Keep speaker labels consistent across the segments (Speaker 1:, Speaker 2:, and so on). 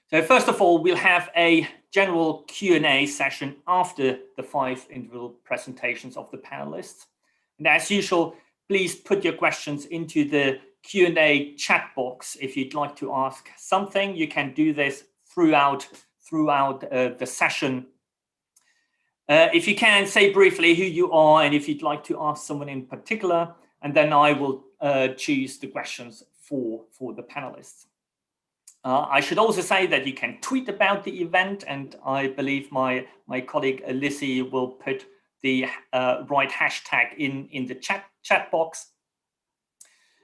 Speaker 1: So first of all, we'll have a general Q&A session after the 5 individual presentations of the panelists. And as usual, please put your questions into the Q&A chat box. If you'd like to ask something, you can do this throughout the session. If you can, say briefly who you are and if you'd like to ask someone in particular, and then I will choose the questions for the panelists. I should also say that you can tweet about the event, and I believe my colleague Lizzie will put the right hashtag in the chat box.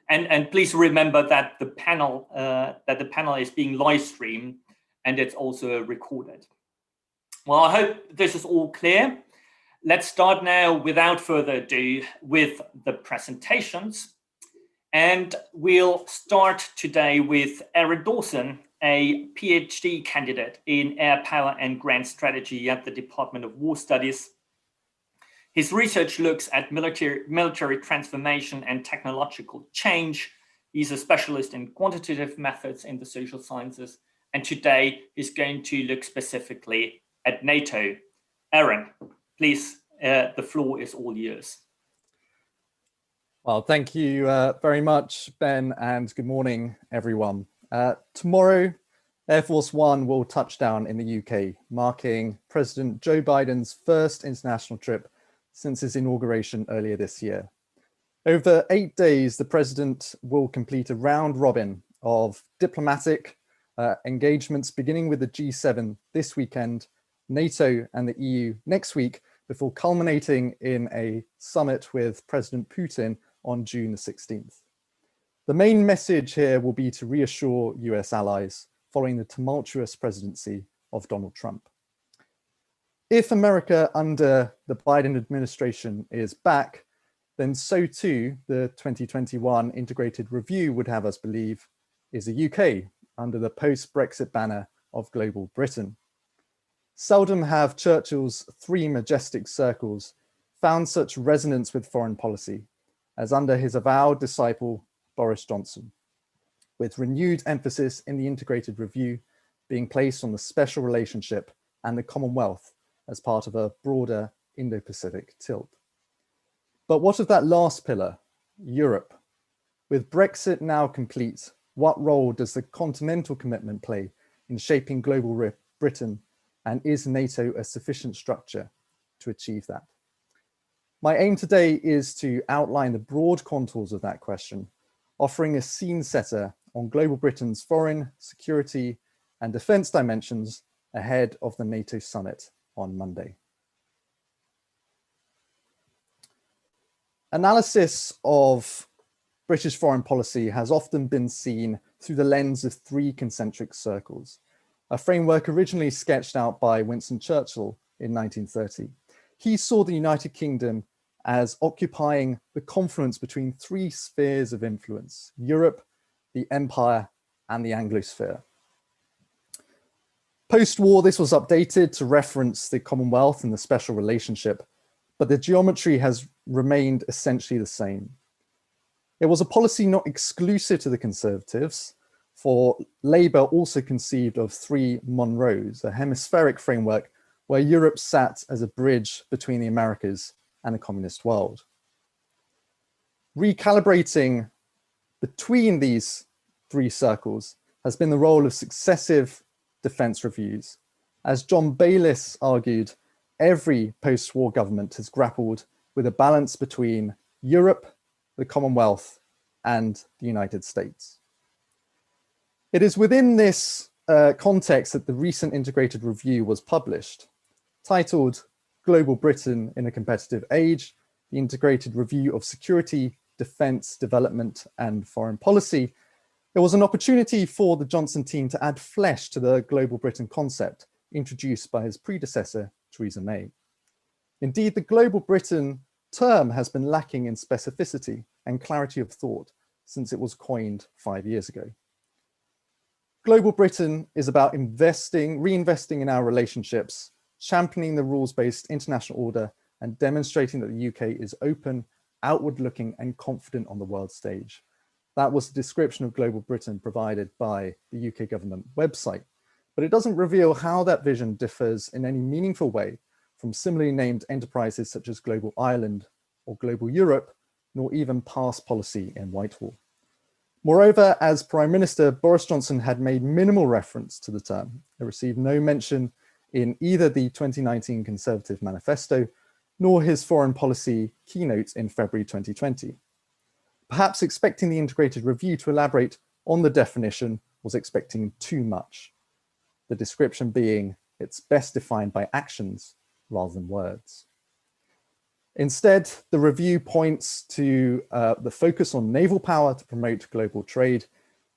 Speaker 1: And please remember that the panel is being live streamed and it's also recorded. Well, I hope this is all clear. Let's start now, without further ado, with the presentations. And we'll start today with Eric Dawson, a PhD candidate in air power and grand strategy at the Department of War Studies. His research looks at military transformation and technological change. He's a specialist in quantitative methods in the social sciences. And today he's going to look specifically at NATO. Aaron, please, the floor is all yours.
Speaker 2: Well, thank you very much, Ben, and good morning, everyone. Tomorrow, Air Force One will touch down in the UK, marking President Joe Biden's first international trip since his inauguration earlier this year. Over 8 days, the president will complete a round robin of diplomatic engagements, beginning with the G7 this weekend, NATO and the EU next week, before culminating in a summit with President Putin on June the 16th. The main message here will be to reassure US allies following the tumultuous presidency of Donald Trump. If America under the Biden administration is back, then so too the 2021 integrated review would have us believe is the UK under the post-Brexit banner of global Britain. Seldom have Churchill's 3 majestic circles found such resonance with foreign policy as under his avowed disciple, Boris Johnson, with renewed emphasis in the integrated review being placed on the special relationship and the Commonwealth as part of a broader Indo-Pacific tilt. But what of that last pillar, Europe? With Brexit now complete, what role does the continental commitment play in shaping global Britain, and is NATO a sufficient structure to achieve that? My aim today is to outline the broad contours of that question, offering a scene setter on global Britain's foreign, security, and defense dimensions ahead of the NATO summit on Monday. Analysis of British foreign policy has often been seen through the lens of 3 concentric circles, a framework originally sketched out by Winston Churchill in 1930. He saw the United Kingdom as occupying the confluence between 3 spheres of influence: Europe, the Empire, and the Anglosphere. Post-war, this was updated to reference the Commonwealth and the special relationship, but the geometry has remained essentially the same. It was a policy not exclusive to the Conservatives, for Labour also conceived of 3 monroes, a hemispheric framework where Europe sat as a bridge between the Americas and the communist world. Recalibrating between these 3 circles has been the role of successive defense reviews. As John Bayliss argued, every post-war government has grappled with a balance between Europe, the Commonwealth, and the United States. It is within this context that the recent integrated review was published, titled Global Britain in a Competitive Age, the Integrated Review of Security, Defense, Development, and Foreign Policy. It was an opportunity for the Johnson team to add flesh to the Global Britain concept introduced by his predecessor, Theresa May. Indeed, the Global Britain term has been lacking in specificity and clarity of thought since it was coined 5 years ago. Global Britain is about reinvesting in our relationships, championing the rules-based international order, and demonstrating that the UK is open, outward-looking, and confident on the world stage. That was the description of Global Britain provided by the UK government website. but it doesn't reveal how that vision differs in any meaningful way from similarly named enterprises such as Global Ireland or Global Europe, nor even past policy in Whitehall. Moreover, as Prime Minister, Boris Johnson had made minimal reference to the term. It received no mention in either the 2019 Conservative Manifesto, nor his foreign policy keynote in February 2020. Perhaps expecting the integrated review to elaborate on the definition was expecting too much. The description being, it's best defined by actions rather than words. Instead, the review points to the focus on naval power to promote global trade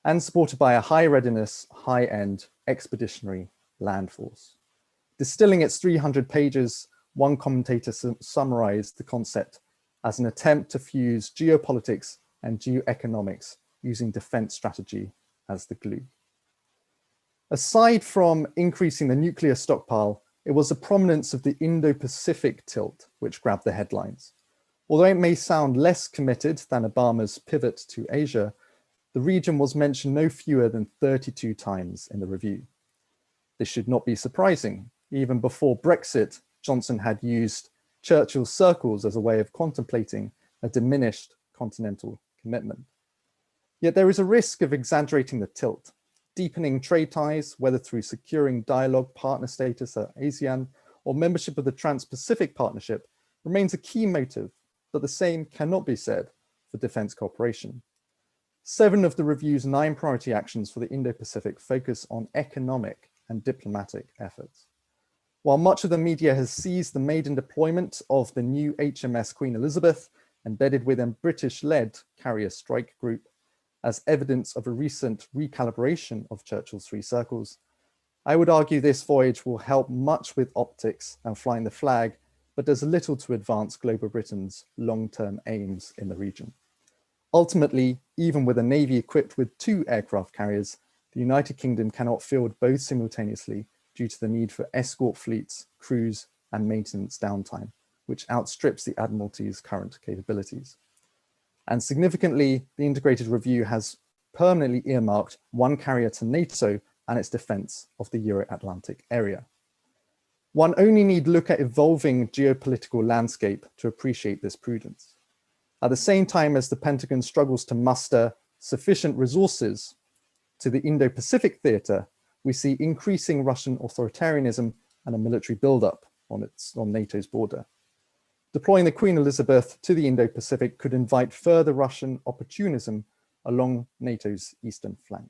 Speaker 2: and supported by a high readiness, high-end expeditionary land force. Distilling its 300 pages, one commentator summarized the concept as an attempt to fuse geopolitics and geoeconomics using defense strategy as the glue. Aside from increasing the nuclear stockpile, it was the prominence of the Indo-Pacific tilt which grabbed the headlines. Although it may sound less committed than Obama's pivot to Asia, the region was mentioned no fewer than 32 times in the review. This should not be surprising. Even before Brexit, Johnson had used Churchill's circles as a way of contemplating a diminished continental commitment. Yet there is a risk of exaggerating the tilt. Deepening trade ties, whether through securing dialogue partner status at ASEAN or membership of the Trans-Pacific Partnership, remains a key motive, but the same cannot be said for defense cooperation. 7 of the review's 9 priority actions for the Indo-Pacific focus on economic and diplomatic efforts. While much of the media has seized the maiden deployment of the new HMS Queen Elizabeth, embedded within British-led carrier strike group, as evidence of a recent recalibration of Churchill's 3 circles, I would argue this voyage will help much with optics and flying the flag, but does little to advance Global Britain's long-term aims in the region. Ultimately, even with a navy equipped with 2 aircraft carriers, the United Kingdom cannot field both simultaneously due to the need for escort fleets, crews, and maintenance downtime, which outstrips the Admiralty's current capabilities. And significantly, the integrated review has permanently earmarked 1 carrier to NATO and its defense of the Euro-Atlantic area. One only need look at evolving geopolitical landscape to appreciate this prudence. At the same time as the Pentagon struggles to muster sufficient resources to the Indo-Pacific theater, we see increasing Russian authoritarianism and a military buildup on NATO's border. Deploying the Queen Elizabeth to the Indo-Pacific could invite further Russian opportunism along NATO's eastern flank.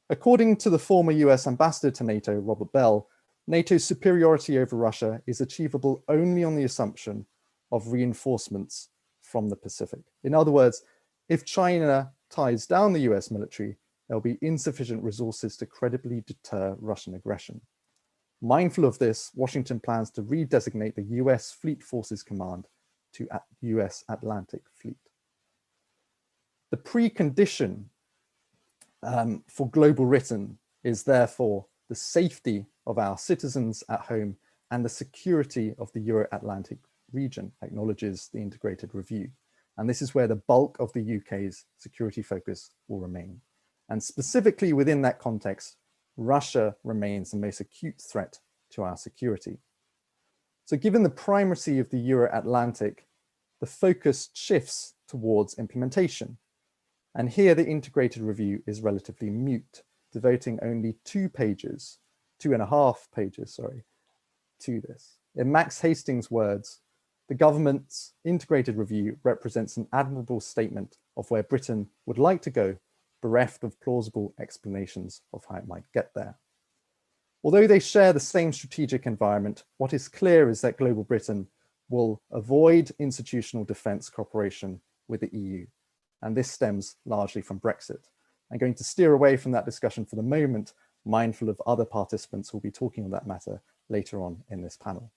Speaker 2: According to the former US ambassador to NATO, Robert Bell, NATO's superiority over Russia is achievable only on the assumption of reinforcements from the Pacific. In other words, if China ties down the US military, there will be insufficient resources to credibly deter Russian aggression. Mindful of this, Washington plans to redesignate the US Fleet Forces Command to US Atlantic Fleet. The precondition for Global Britain is therefore the safety of our citizens at home and the security of the Euro-Atlantic region, acknowledges the integrated review. And this is where the bulk of the UK's security focus will remain. And specifically within that context, Russia remains the most acute threat to our security. So given the primacy of the Euro-Atlantic, the focus shifts towards implementation. And here the integrated review is relatively mute, devoting only 2.5 pages, to this. In Max Hastings' words, the government's integrated review represents an admirable statement of where Britain would like to go, bereft of plausible explanations of how it might get there. Although they share the same strategic environment, what is clear is that Global Britain will avoid institutional defence cooperation with the EU, and this stems largely from Brexit. I'm going to steer away from that discussion for the moment, mindful of other participants who will be talking on that matter later on in this panel.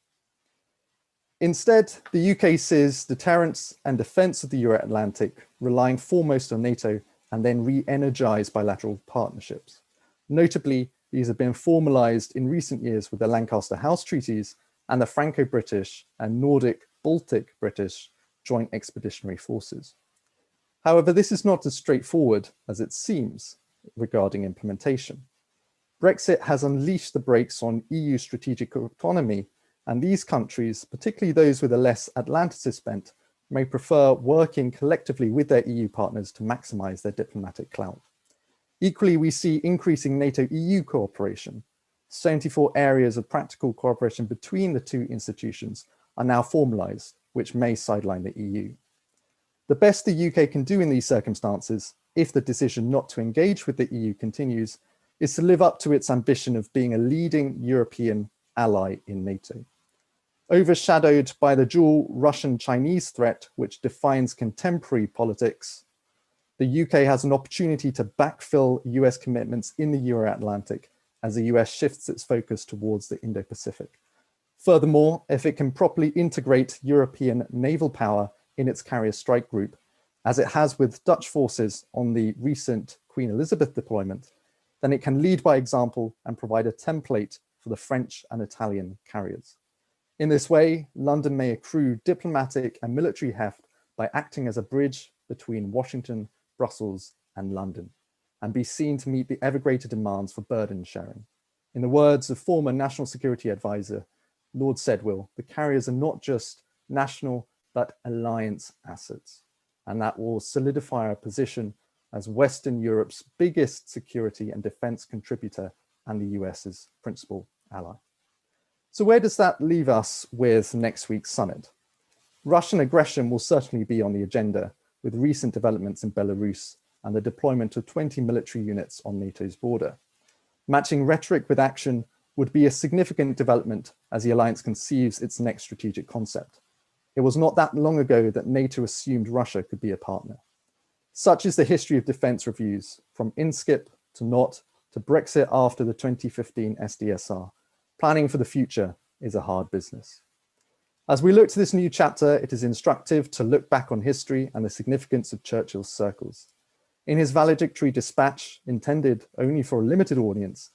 Speaker 2: Instead, the UK sees deterrence and defence of the Euro-Atlantic, relying foremost on NATO and then re-energise bilateral partnerships. Notably, these have been formalised in recent years with the Lancaster House treaties and the Franco-British and Nordic-Baltic-British Joint Expeditionary Forces. However, this is not as straightforward as it seems regarding implementation. Brexit has unleashed the brakes on EU strategic autonomy, and these countries, particularly those with a less Atlanticist bent, may prefer working collectively with their EU partners to maximize their diplomatic clout. Equally, we see increasing NATO-EU cooperation. 74 areas of practical cooperation between the two institutions are now formalized, which may sideline the EU. The best the UK can do in these circumstances, if the decision not to engage with the EU continues, is to live up to its ambition of being a leading European ally in NATO. Overshadowed by the dual Russian-Chinese threat, which defines contemporary politics, the UK has an opportunity to backfill US commitments in the Euro-Atlantic as the US shifts its focus towards the Indo-Pacific. Furthermore, if it can properly integrate European naval power in its carrier strike group, as it has with Dutch forces on the recent Queen Elizabeth deployment, then it can lead by example and provide a template for the French and Italian carriers. In this way, London may accrue diplomatic and military heft by acting as a bridge between Washington, Brussels, and London, and be seen to meet the ever greater demands for burden sharing. In the words of former National Security Advisor Lord Sedwill, the carriers are not just national, but alliance assets. And that will solidify our position as Western Europe's biggest security and defense contributor and the US's principal ally. So where does that leave us with next week's summit? Russian aggression will certainly be on the agenda, with recent developments in Belarus and the deployment of 20 military units on NATO's border. Matching rhetoric with action would be a significant development as the alliance conceives its next strategic concept. It was not that long ago that NATO assumed Russia could be a partner. Such is the history of defense reviews, from INSCIP to NOT to Brexit after the 2015 SDSR. Planning for the future is a hard business. As we look to this new chapter, it is instructive to look back on history and the significance of Churchill's circles. In his valedictory dispatch, intended only for a limited audience,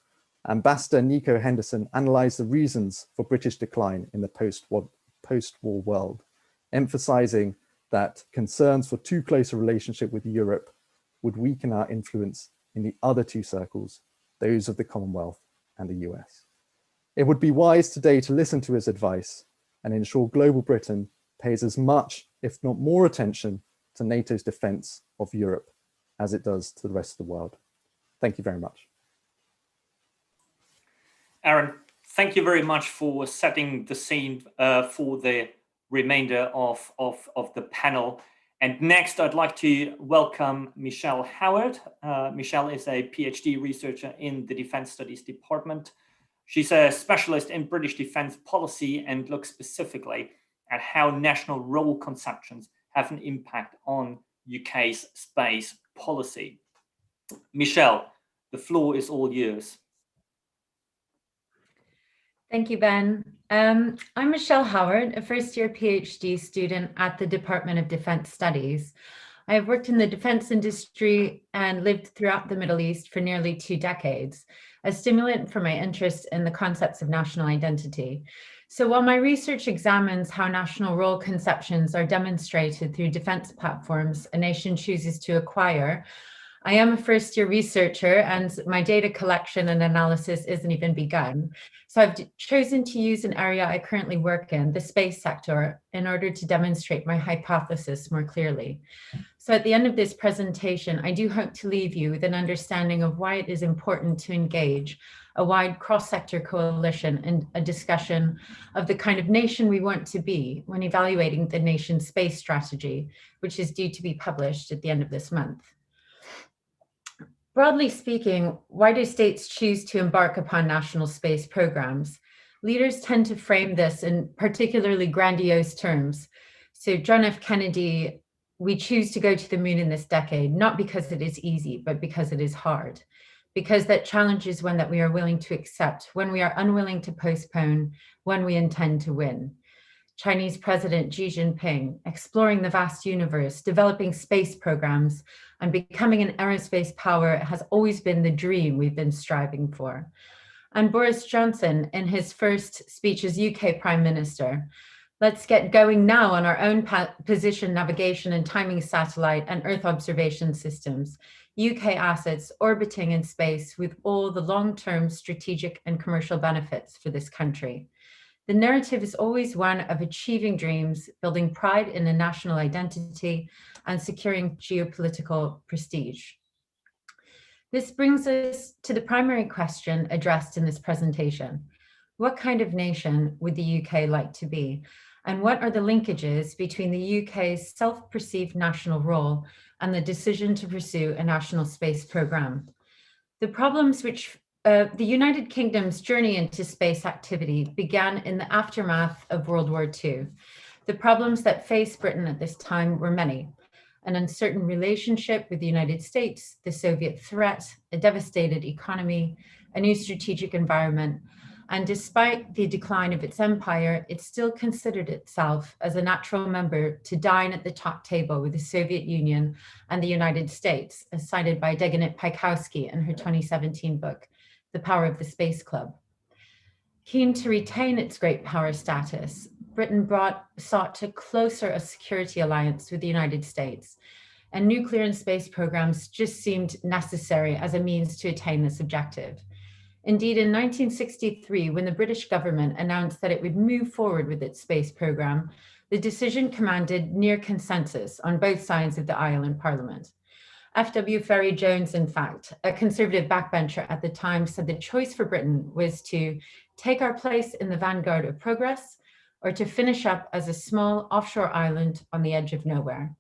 Speaker 2: Ambassador Nico Henderson analysed the reasons for British decline in the post-war world, emphasising that concerns for too close a relationship with Europe would weaken our influence in the other two circles, those of the Commonwealth and the US. It would be wise today to listen to his advice and ensure global Britain pays as much, if not more, attention to NATO's defence of Europe as it does to the rest of the world. Thank you very much.
Speaker 1: Aaron, thank you very much for setting the scene for the remainder of the panel. And next, I'd like to welcome Michelle Howard. Michelle is a PhD researcher in the Defence Studies Department. She's a specialist in British defence policy and looks specifically at how national role conceptions have an impact on UK's space policy. Michelle, the floor is all yours.
Speaker 3: Thank you, Ben. I'm Michelle Howard, a first-year PhD student at the Department of Defence Studies. I have worked in the defence industry and lived throughout the Middle East for nearly 2 decades, a stimulant for my interest in the concepts of national identity. So while my research examines how national role conceptions are demonstrated through defence platforms a nation chooses to acquire, I am a first-year researcher and my data collection and analysis isn't even begun. So I've chosen to use an area I currently work in, the space sector, in order to demonstrate my hypothesis more clearly. So at the end of this presentation, I do hope to leave you with an understanding of why it is important to engage a wide cross-sector coalition in a discussion of the kind of nation we want to be when evaluating the nation's space strategy, which is due to be published at the end of this month. Broadly speaking, why do states choose to embark upon national space programs? Leaders tend to frame this in particularly grandiose terms. So John F. Kennedy, we choose to go to the moon in this decade, not because it is easy, but because it is hard. Because that challenge is one that we are willing to accept, when we are unwilling to postpone, when we intend to win. Chinese President Xi Jinping, exploring the vast universe, developing space programs, and becoming an aerospace power has always been the dream we've been striving for. And Boris Johnson, in his first speech as UK Prime Minister, Let's get going now on our own position, navigation and timing satellite and Earth observation systems, UK assets orbiting in space with all the long-term strategic and commercial benefits for this country. The narrative is always one of achieving dreams, building pride in a national identity, and securing geopolitical prestige. This brings us to the primary question addressed in this presentation. What kind of nation would the UK like to be? And what are the linkages between the UK's self-perceived national role and the decision to pursue a national space program? The problems which the United Kingdom's journey into space activity began in the aftermath of World War II. The problems that faced Britain at this time were many: an uncertain relationship with the United States, the Soviet threat, a devastated economy, a new strategic environment, and despite the decline of its empire, it still considered itself as a natural member to dine at the top table with the Soviet Union and the United States, as cited by Deganit Paikowski in her 2017 book, The Power of the Space Club. Keen to retain its great power status, Britain sought a closer security alliance with the United States, and nuclear and space programs just seemed necessary as a means to attain this objective. Indeed, in 1963, when the British government announced that it would move forward with its space program, the decision commanded near consensus on both sides of the aisle in Parliament. F.W. Ferry Jones, in fact, a conservative backbencher at the time, said the choice for Britain was to take our place in the vanguard of progress or to finish up as a small offshore island on the edge of nowhere.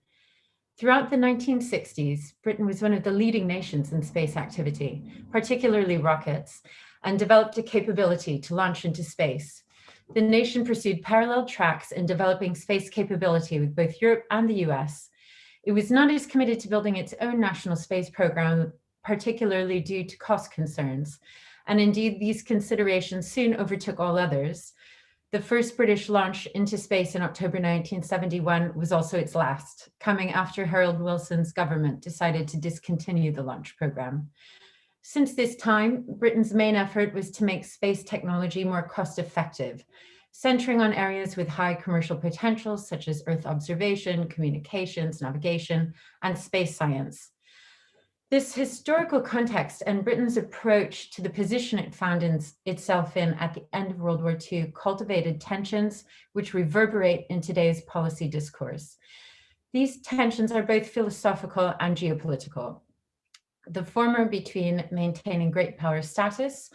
Speaker 3: Throughout the 1960s, Britain was one of the leading nations in space activity, particularly rockets, and developed a capability to launch into space. The nation pursued parallel tracks in developing space capability with both Europe and the US. It was not as committed to building its own national space program, particularly due to cost concerns. And indeed, these considerations soon overtook all others. The first British launch into space in October 1971 was also its last, coming after Harold Wilson's government decided to discontinue the launch program. Since this time, Britain's main effort was to make space technology more cost-effective, centering on areas with high commercial potential, such as Earth observation, communications, navigation, and space science. This historical context and Britain's approach to the position it found itself in at the end of World War II cultivated tensions which reverberate in today's policy discourse. These tensions are both philosophical and geopolitical. The former between maintaining great power status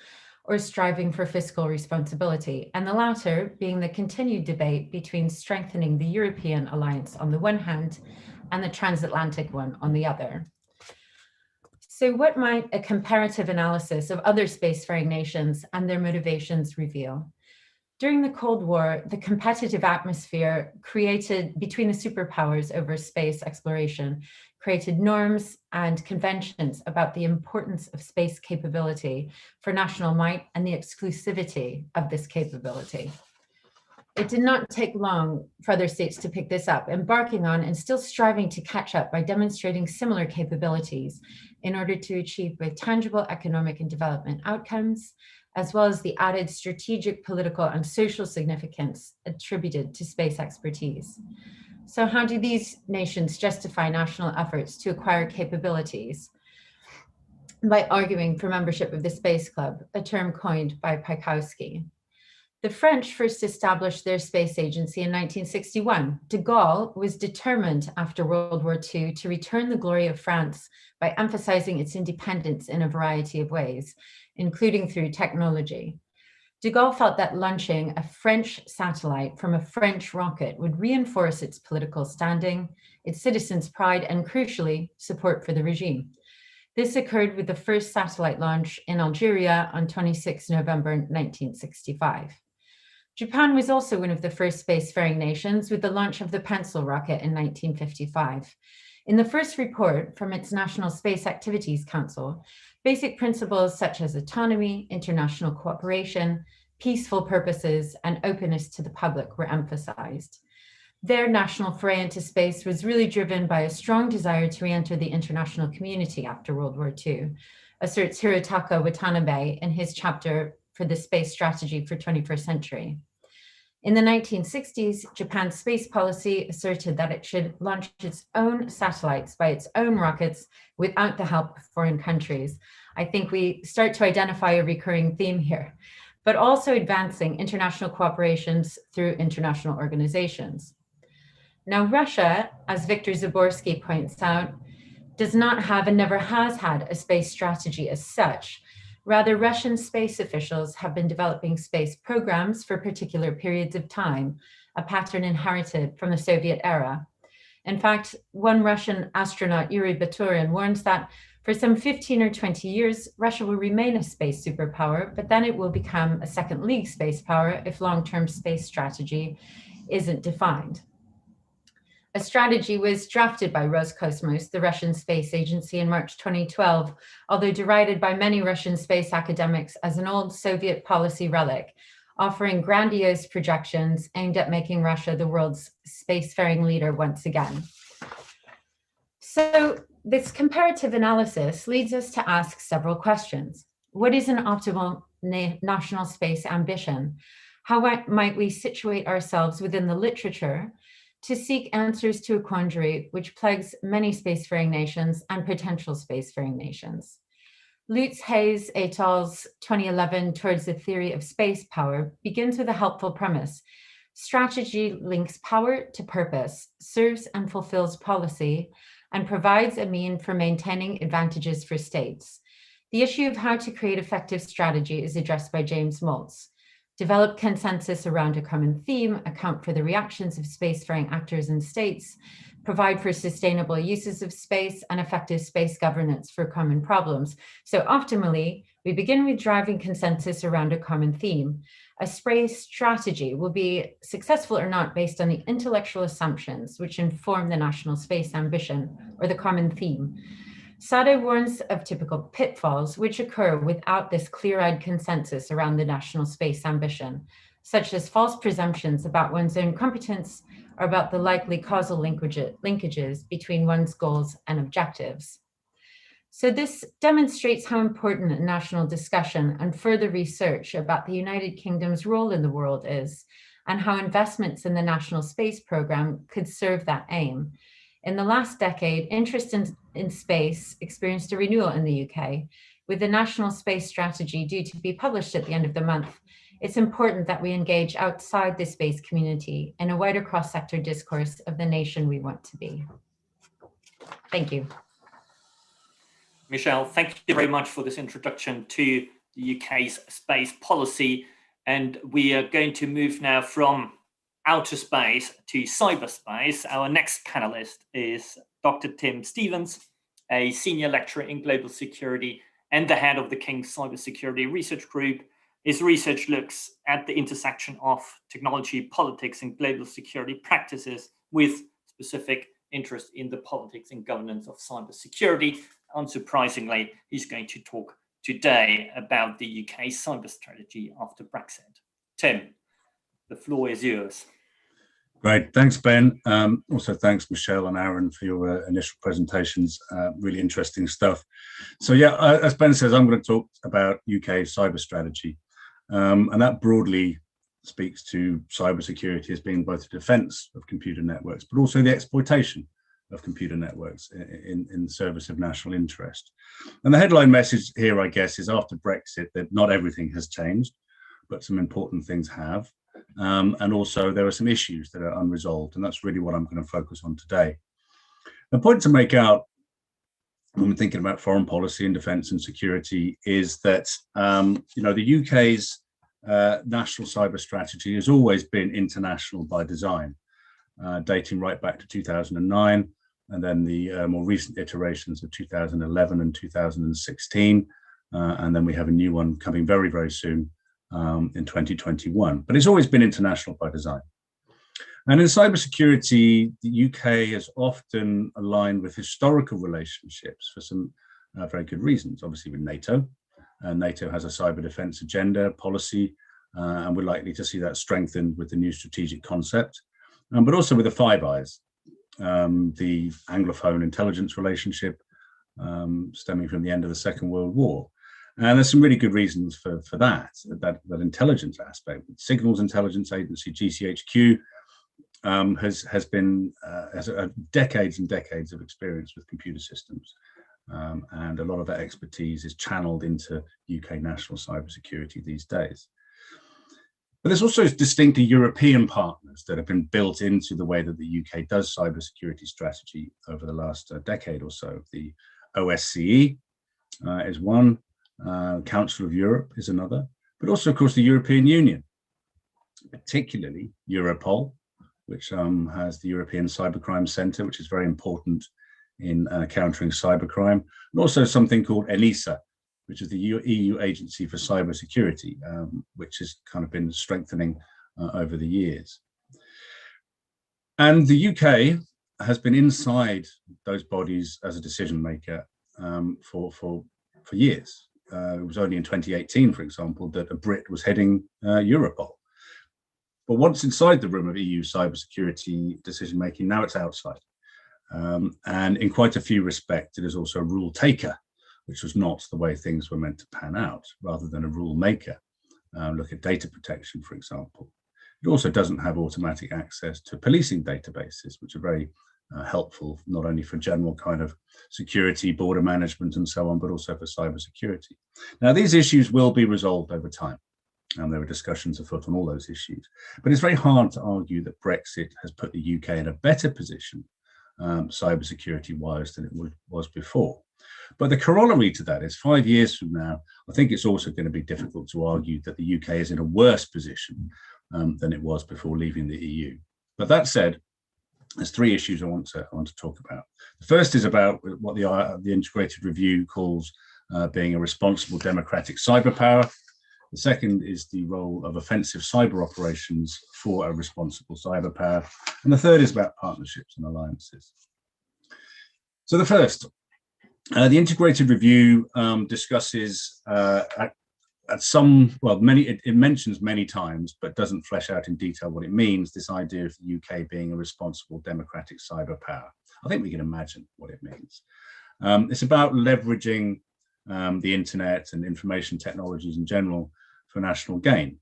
Speaker 3: or striving for fiscal responsibility, and the latter being the continued debate between strengthening the European alliance on the one hand and the transatlantic one on the other. So what might a comparative analysis of other spacefaring nations and their motivations reveal? During the Cold War, the competitive atmosphere created between the superpowers over space exploration created norms and conventions about the importance of space capability for national might and the exclusivity of this capability. It did not take long for other states to pick this up, embarking on and still striving to catch up by demonstrating similar capabilities in order to achieve both tangible economic and development outcomes, as well as the added strategic, political, and social significance attributed to space expertise. So how do these nations justify national efforts to acquire capabilities? By arguing for membership of the Space Club, a term coined by Paikowski. The French first established their space agency in 1961. De Gaulle was determined after World War II to return the glory of France by emphasizing its independence in a variety of ways, including through technology. De Gaulle felt that launching a French satellite from a French rocket would reinforce its political standing, its citizens' pride, and crucially, support for the regime. This occurred with the first satellite launch in Algeria on 26 November 1965. Japan was also one of the first spacefaring nations with the launch of the Pencil rocket in 1955. In the first report from its National Space Activities Council, basic principles such as autonomy, international cooperation, peaceful purposes, and openness to the public were emphasized. Their national foray into space was really driven by a strong desire to re-enter the international community after World War II, asserts Hirotaka Watanabe in his chapter for the space strategy for 21st century. In the 1960s, Japan's space policy asserted that it should launch its own satellites by its own rockets without the help of foreign countries. I think we start to identify a recurring theme here, but also advancing international cooperations through international organizations. Now, Russia, as Viktor Zaborsky points out, does not have and never has had a space strategy as such. Rather, Russian space officials have been developing space programs for particular periods of time, a pattern inherited from the Soviet era. In fact, one Russian astronaut, Yuri Baturin, warns that for some 15 or 20 years, Russia will remain a space superpower, but then it will become a second league space power if long-term space strategy isn't defined. A strategy was drafted by Roscosmos, the Russian space agency, in March 2012, although derided by many Russian space academics as an old Soviet policy relic, offering grandiose projections aimed at making Russia the world's spacefaring leader once again. So this comparative analysis leads us to ask several questions. What is an optimal national space ambition? How might we situate ourselves within the literature to seek answers to a quandary which plagues many spacefaring nations and potential spacefaring nations? Lutz Hayes et al.'s 2011 Towards the Theory of Space Power begins with a helpful premise. Strategy links power to purpose, serves and fulfills policy, and provides a mean for maintaining advantages for states. The issue of how to create effective strategy is addressed by James Maltz. Develop consensus around a common theme, account for the reactions of spacefaring actors and states, provide for sustainable uses of space and effective space governance for common problems. So optimally, we begin with driving consensus around a common theme. A space strategy will be successful or not based on the intellectual assumptions which inform the national space ambition or the common theme. Sade warns of typical pitfalls which occur without this clear-eyed consensus around the national space ambition, such as false presumptions about one's own competence or about the likely causal linkages between one's goals and objectives. So this demonstrates how important a national discussion and further research about the United Kingdom's role in the world is, and how investments in the national space program could serve that aim. In the last decade, interest in space experienced a renewal in the UK. With the National Space Strategy due to be published at the end of the month, it's important that we engage outside the space community in a wider cross-sector discourse of the nation we want to be. Thank you.
Speaker 1: Michelle, thank you very much for this introduction to the UK's space policy. And we are going to move now from outer space to cyberspace. Our next panelist is Dr. Tim Stevens, a senior lecturer in global security and the head of the King's Cybersecurity Research Group. His research looks at the intersection of technology, politics, and global security practices with specific interest in the politics and governance of cybersecurity. Unsurprisingly, he's going to talk today about the UK's cyber strategy after Brexit. Tim, the floor is yours.
Speaker 4: Great, thanks, Ben. Also, thanks, Michelle and Aaron, for your initial presentations. Really interesting stuff. So yeah, as Ben says, I'm going to talk about UK cyber strategy. And that broadly speaks to cybersecurity as being both the defense of computer networks, but also the exploitation of computer networks in service of national interest. And the headline message here, I guess, is after Brexit that not everything has changed, but some important things have. And also there are some issues that are unresolved, and that's really what I'm going to focus on today. The point to make out when we're thinking about foreign policy and defense and security is that the UK's national cyber strategy has always been international by design, dating right back to 2009, and then the more recent iterations of 2011 and 2016, and then we have a new one coming very, very soon in 2021. But it's always been international by design. And in cybersecurity, the UK has often aligned with historical relationships for some very good reasons, obviously with NATO. NATO has a cyber defense agenda policy, and we're likely to see that strengthened with the new strategic concept, but also with the Five Eyes, the Anglophone intelligence relationship stemming from the end of the Second World War. And there's some really good reasons for that intelligence aspect. Signals Intelligence Agency, GCHQ, has decades and decades of experience with computer systems. And a lot of that expertise is channeled into UK national cybersecurity these days. But there's also distinctly European partners that have been built into the way that the UK does cybersecurity strategy over the last decade or so. The OSCE is one, Council of Europe is another, but also, of course, the European Union, particularly Europol, which has the European Cybercrime Centre, which is very important in countering cybercrime, and also something called ENISA, which is the EU Agency for Cybersecurity, which has kind of been strengthening over the years. And the UK has been inside those bodies as a decision maker for years. It was only in 2018, for example, that a Brit was heading Europol. But once inside the room of EU cybersecurity decision making, now it's outside. And in quite a few respects, it is also a rule taker, which was not the way things were meant to pan out, rather than a rule maker. Look at data protection, for example. It also doesn't have automatic access to policing databases, which are very helpful, not only for general kind of security, border management and so on, but also for cybersecurity. Now, these issues will be resolved over time. And there are discussions afoot on all those issues. But it's very hard to argue that Brexit has put the UK in a better position cybersecurity-wise than it was before. But the corollary to that is 5 years from now, I think it's also going to be difficult to argue that the UK is in a worse position than it was before leaving the EU. But that said, there's three issues I want to talk about. The first is about what the integrated review calls being a responsible democratic cyber power. The second is the role of offensive cyber operations for a responsible cyber power. And the third is about partnerships and alliances. So the first, the integrated review discusses it mentions many times, but doesn't flesh out in detail what it means, this idea of the UK being a responsible democratic cyber power. I think we can imagine what it means. It's about leveraging the internet and information technologies in general for national gain.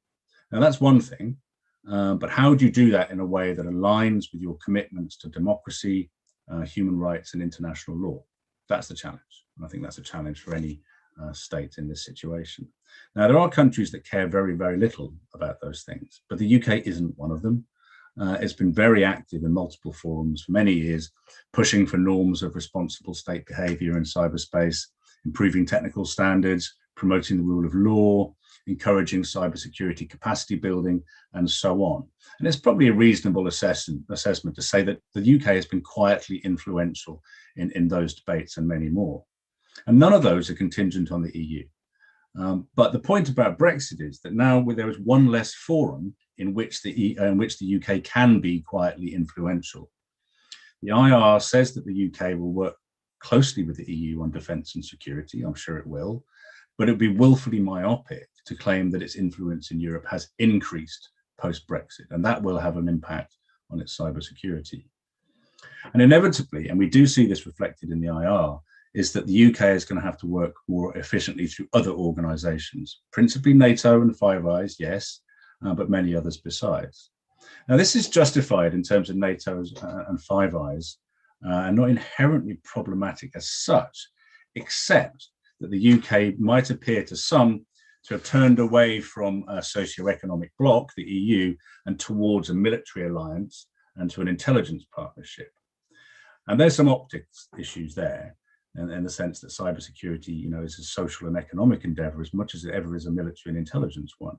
Speaker 4: Now that's one thing, but how do you do that in a way that aligns with your commitments to democracy, human rights and international law? That's the challenge. And I think that's a challenge for any state in this situation. Now, there are countries that care very, very little about those things, but the UK isn't one of them. It's been very active in multiple forums for many years, pushing for norms of responsible state behavior in cyberspace, improving technical standards, promoting the rule of law, encouraging cybersecurity capacity building, and so on. And it's probably a reasonable assessment to say that the UK has been quietly influential in those debates and many more. And none of those are contingent on the EU. But the point about Brexit is that now there is one less forum in which the UK can be quietly influential. The IR says that the UK will work closely with the EU on defence and security. I'm sure it will, but it would be willfully myopic to claim that its influence in Europe has increased post-Brexit, and that will have an impact on its cybersecurity. And inevitably, and we do see this reflected in the IR, is that the UK is going to have to work more efficiently through other organisations, principally NATO and Five Eyes, yes, but many others besides. Now, this is justified in terms of NATO and Five Eyes, and not inherently problematic as such, except that the UK might appear to some to have turned away from a socio-economic bloc, the EU, and towards a military alliance and to an intelligence partnership. And there's some optics issues there, in the sense that cybersecurity, is a social and economic endeavour as much as it ever is a military and intelligence one.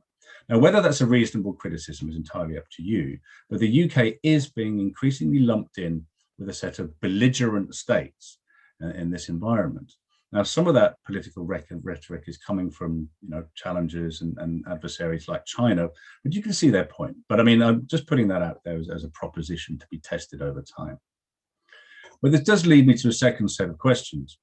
Speaker 4: Now, whether that's a reasonable criticism is entirely up to you, but the UK is being increasingly lumped in with a set of belligerent states in this environment. Now, some of that political rhetoric is coming from, challengers and adversaries like China, but you can see their point. But I mean, I'm just putting that out there as a proposition to be tested over time. But this does lead me to a second set of questions.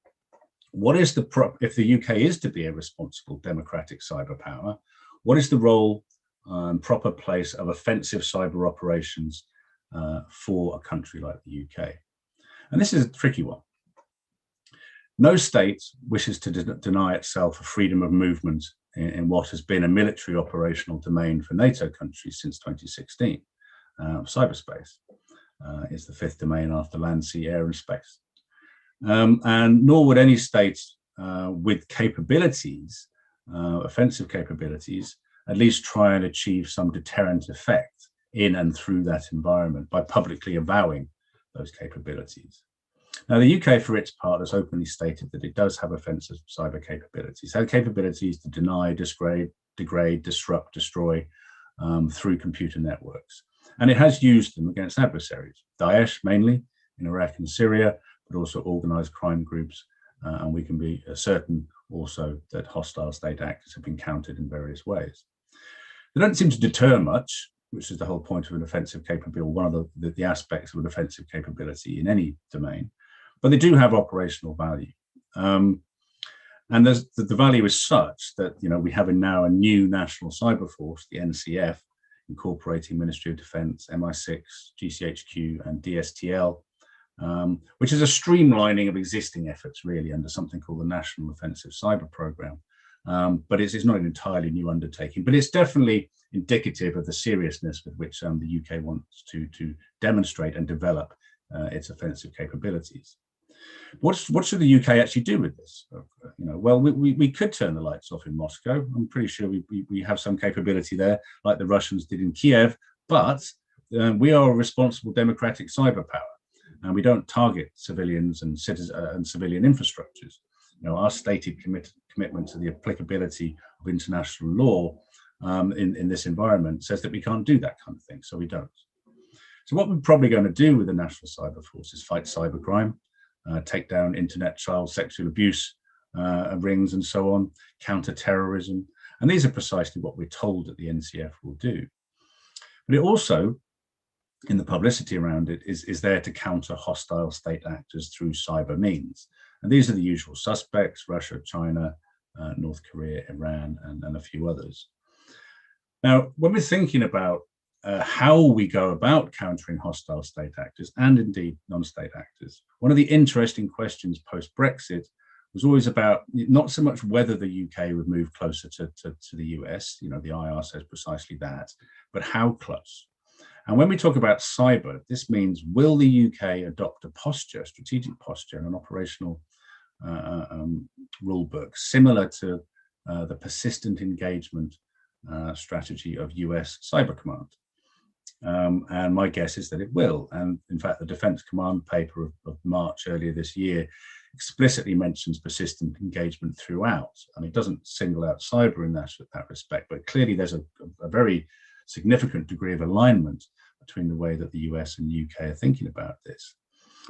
Speaker 4: What is if the UK is to be a responsible democratic cyber power, what is the role and proper place of offensive cyber operations for a country like the UK? And this is a tricky one. No state wishes to deny itself a freedom of movement in what has been a military operational domain for NATO countries since 2016. Cyberspace is the fifth domain after land, sea, air, and space. And nor would any state with capabilities, offensive capabilities, at least try and achieve some deterrent effect in and through that environment by publicly avowing those capabilities. Now, the UK, for its part, has openly stated that it does have offensive cyber capabilities, has capabilities to deny, degrade, disrupt, destroy through computer networks. And it has used them against adversaries, Daesh mainly in Iraq and Syria, but also organized crime groups. And we can be certain also that hostile state actors have been countered in various ways. They don't seem to deter much, which is the whole point of an offensive capability, one of the aspects of an offensive capability in any domain, but they do have operational value. And the value is such that, you know, we have now a new national cyber force, the NCF, incorporating Ministry of Defence, MI6, GCHQ, and DSTL, which is a streamlining of existing efforts, really, under something called the National Offensive Cyber Programme. But it's not an entirely new undertaking, but it's definitely indicative of the seriousness with which the UK wants to demonstrate and develop its offensive capabilities. What should the UK actually do with this? You know, well, we could turn the lights off in Moscow. I'm pretty sure we have some capability there, like the Russians did in Kiev, but we are a responsible democratic cyber power, and we don't target civilians and citizens and civilian infrastructures. You know, our stated commitment to the applicability of international law in this environment says that we can't do that kind of thing, so we don't. So what we're probably going to do with the National Cyber Force is fight cybercrime, take down internet child sexual abuse rings and so on, counter terrorism. And these are precisely what we're told that the NCF will do. But it also, in the publicity around it, is there to counter hostile state actors through cyber means. And these are the usual suspects: Russia, China, North Korea, Iran, and a few others. Now, when we're thinking about how we go about countering hostile state actors and indeed non-state actors, one of the interesting questions post-Brexit was always about not so much whether the UK would move closer to the US, you know, the IR says precisely that, but how close. And when we talk about cyber, this means, will the UK adopt a posture, strategic posture, and an operational rule book similar to the persistent engagement strategy of US Cyber Command? And my guess is that it will. And in fact, the Defence Command paper of March earlier this year explicitly mentions persistent engagement throughout. And it doesn't single out cyber in that respect, but clearly there's a very significant degree of alignment between the way that the US and UK are thinking about this.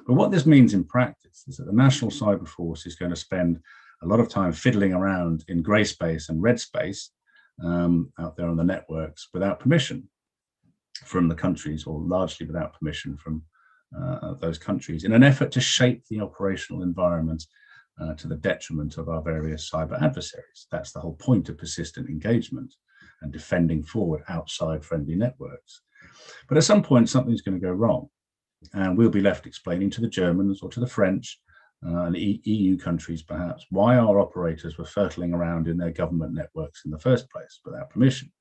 Speaker 4: But what this means in practice is that the National Cyber Force is going to spend a lot of time fiddling around in grey space and red space out there on the networks without permission from the countries, or largely without permission from those countries, in an effort to shape the operational environment to the detriment of our various cyber adversaries. That's the whole point of persistent engagement and defending forward outside friendly networks. But at some point, something's going to go wrong, and we'll be left explaining to the Germans or to the French and EU countries, perhaps, why our operators were fertling around in their government networks in the first place without permission.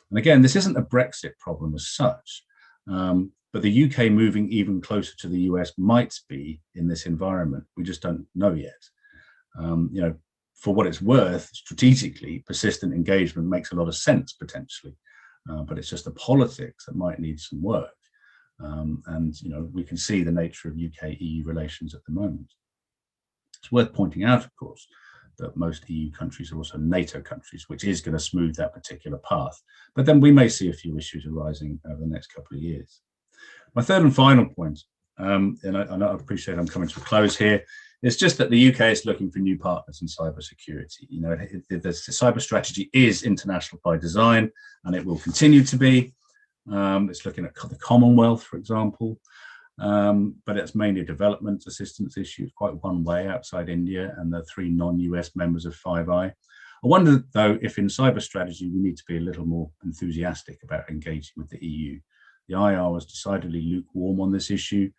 Speaker 4: And again, this isn't a Brexit problem as such, but the UK moving even closer to the US might be in this environment. We just don't know yet. You know, for what it's worth, strategically, persistent engagement makes a lot of sense potentially, but it's just the politics that might need some work. And you know, we can see the nature of UK-EU relations at the moment. It's worth pointing out, of course, that most EU countries are also NATO countries, which is going to smooth that particular path. But then we may see a few issues arising over the next couple of years. My third and final point, and I appreciate I'm coming to a close here, is just that the UK is looking for new partners in cybersecurity. You know, the cyber strategy is international by design, and it will continue to be. It's looking at the Commonwealth, for example, but it's mainly a development assistance issue. It's quite one way outside India and the 3 non-US members of Five Eyes. I wonder, though, if in cyber strategy we need to be a little more enthusiastic about engaging with the EU. The IR was decidedly lukewarm on this issue.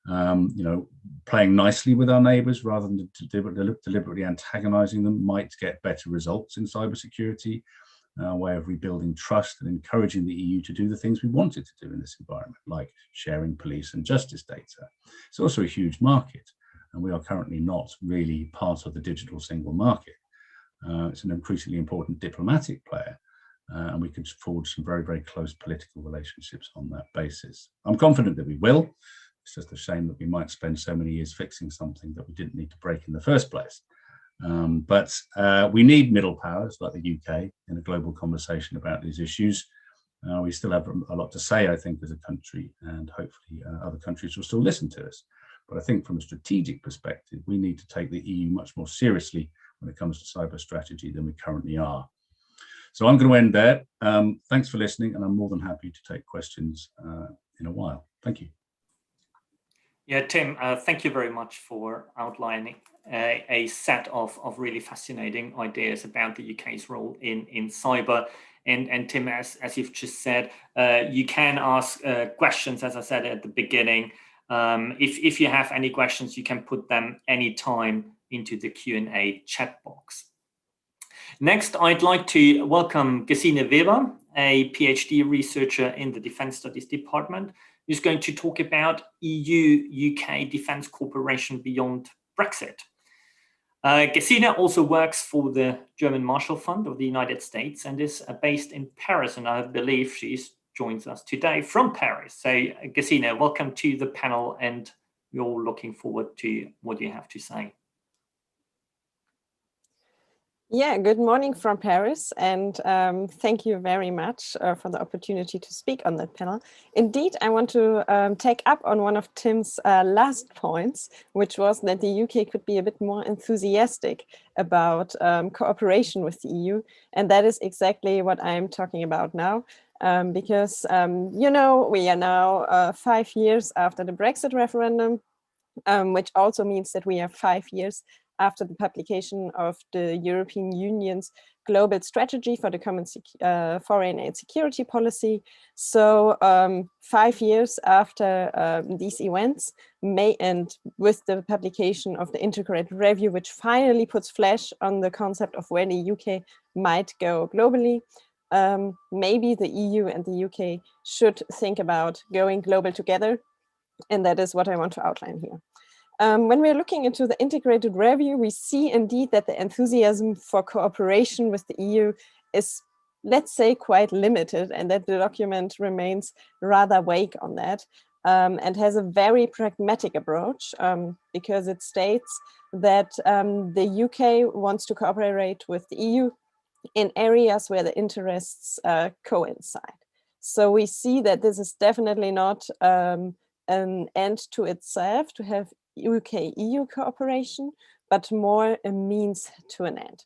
Speaker 4: playing nicely with our neighbours rather than deliberately antagonising them might get better results in cybersecurity. A way of rebuilding trust and encouraging the EU to do the things we want it to do in this environment, like sharing police and justice data. It's also a huge market, and we are currently not really part of the digital single market. It's an increasingly important diplomatic player, and we could forge some very, very close political relationships on that basis. I'm confident that we will. It's just a shame that we might spend so many years fixing something that we didn't need to break in the first place. But we need middle powers like the UK in a global conversation about these issues. We still have a lot to say, I think, as a country, and hopefully other countries will still listen to us. But I think from a strategic perspective, we need to take the EU much more seriously when it comes to cyber strategy than we currently are. So I'm going to end there. Thanks for listening, and I'm more than happy to take questions in a while. Thank you.
Speaker 1: Yeah, Tim, thank you very much for outlining a set of really fascinating ideas about the UK's role in cyber. And Tim, as you've just said, you can ask questions, as I said at the beginning. If you have any questions, you can put them anytime into the Q&A chat box. Next, I'd like to welcome Gesine Weber, a PhD researcher in the Defence Studies Department, who's going to talk about EU-UK defence cooperation beyond Brexit. Gesine also works for the German Marshall Fund of the United States and is based in Paris, and I believe she joins us today from Paris. So Gesine, welcome to the panel, and we're all looking forward to what you have to say.
Speaker 5: Yeah, good morning from Paris, and thank you very much for the opportunity to speak on that panel. Indeed, I want to take up on one of Tim's last points, which was that the UK could be a bit more enthusiastic about cooperation with the EU, and that is exactly what I'm talking about now. Because, we are now 5 years after the Brexit referendum, which also means that we are 5 years after the publication of the European Union's global strategy for the common foreign and security policy. So 5 years after these events, and with the publication of the integrated review, which finally puts flesh on the concept of where the UK might go globally, maybe the EU and the UK should think about going global together. And that is what I want to outline here. When we're looking into the integrated review, we see indeed that the enthusiasm for cooperation with the EU is, let's say, quite limited, and that the document remains rather vague on that, and has a very pragmatic approach, because it states that the UK wants to cooperate with the EU in areas where the interests coincide. So we see that this is definitely not an end to itself to have UK-EU cooperation, but more a means to an end.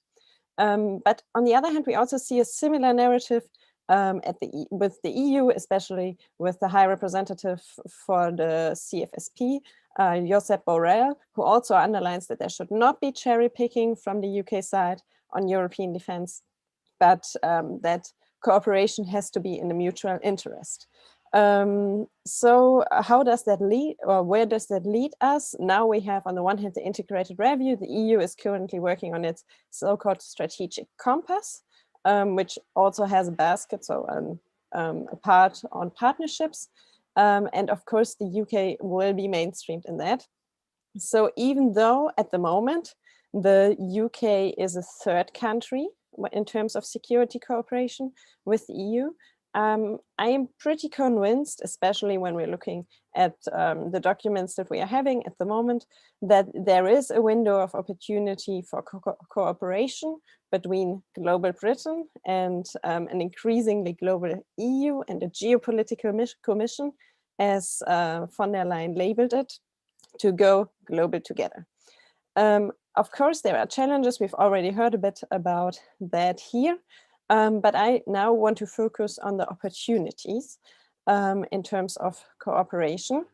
Speaker 5: But on the other hand, we also see a similar narrative with the EU, especially with the High Representative for the CFSP, Josep Borrell, who also underlines that there should not be cherry picking from the UK side on European defense, but that cooperation has to be in the mutual interest. So how does that lead, or where does that lead us? Now we have, on the one hand, the integrated review. The EU is currently working on its so-called strategic compass, which also has a basket, so a part on partnerships. And of course, the UK will be mainstreamed in that. So even though at the moment, the UK is a third country in terms of security cooperation with the EU, I am pretty convinced, especially when we're looking at the documents that we are having at the moment, that there is a window of opportunity for cooperation between global Britain and an increasingly global EU and a geopolitical commission, as von der Leyen labeled it, to go global together. Of course, there are challenges. We've already heard a bit about that here. But I now want to focus on the opportunities in terms of cooperation.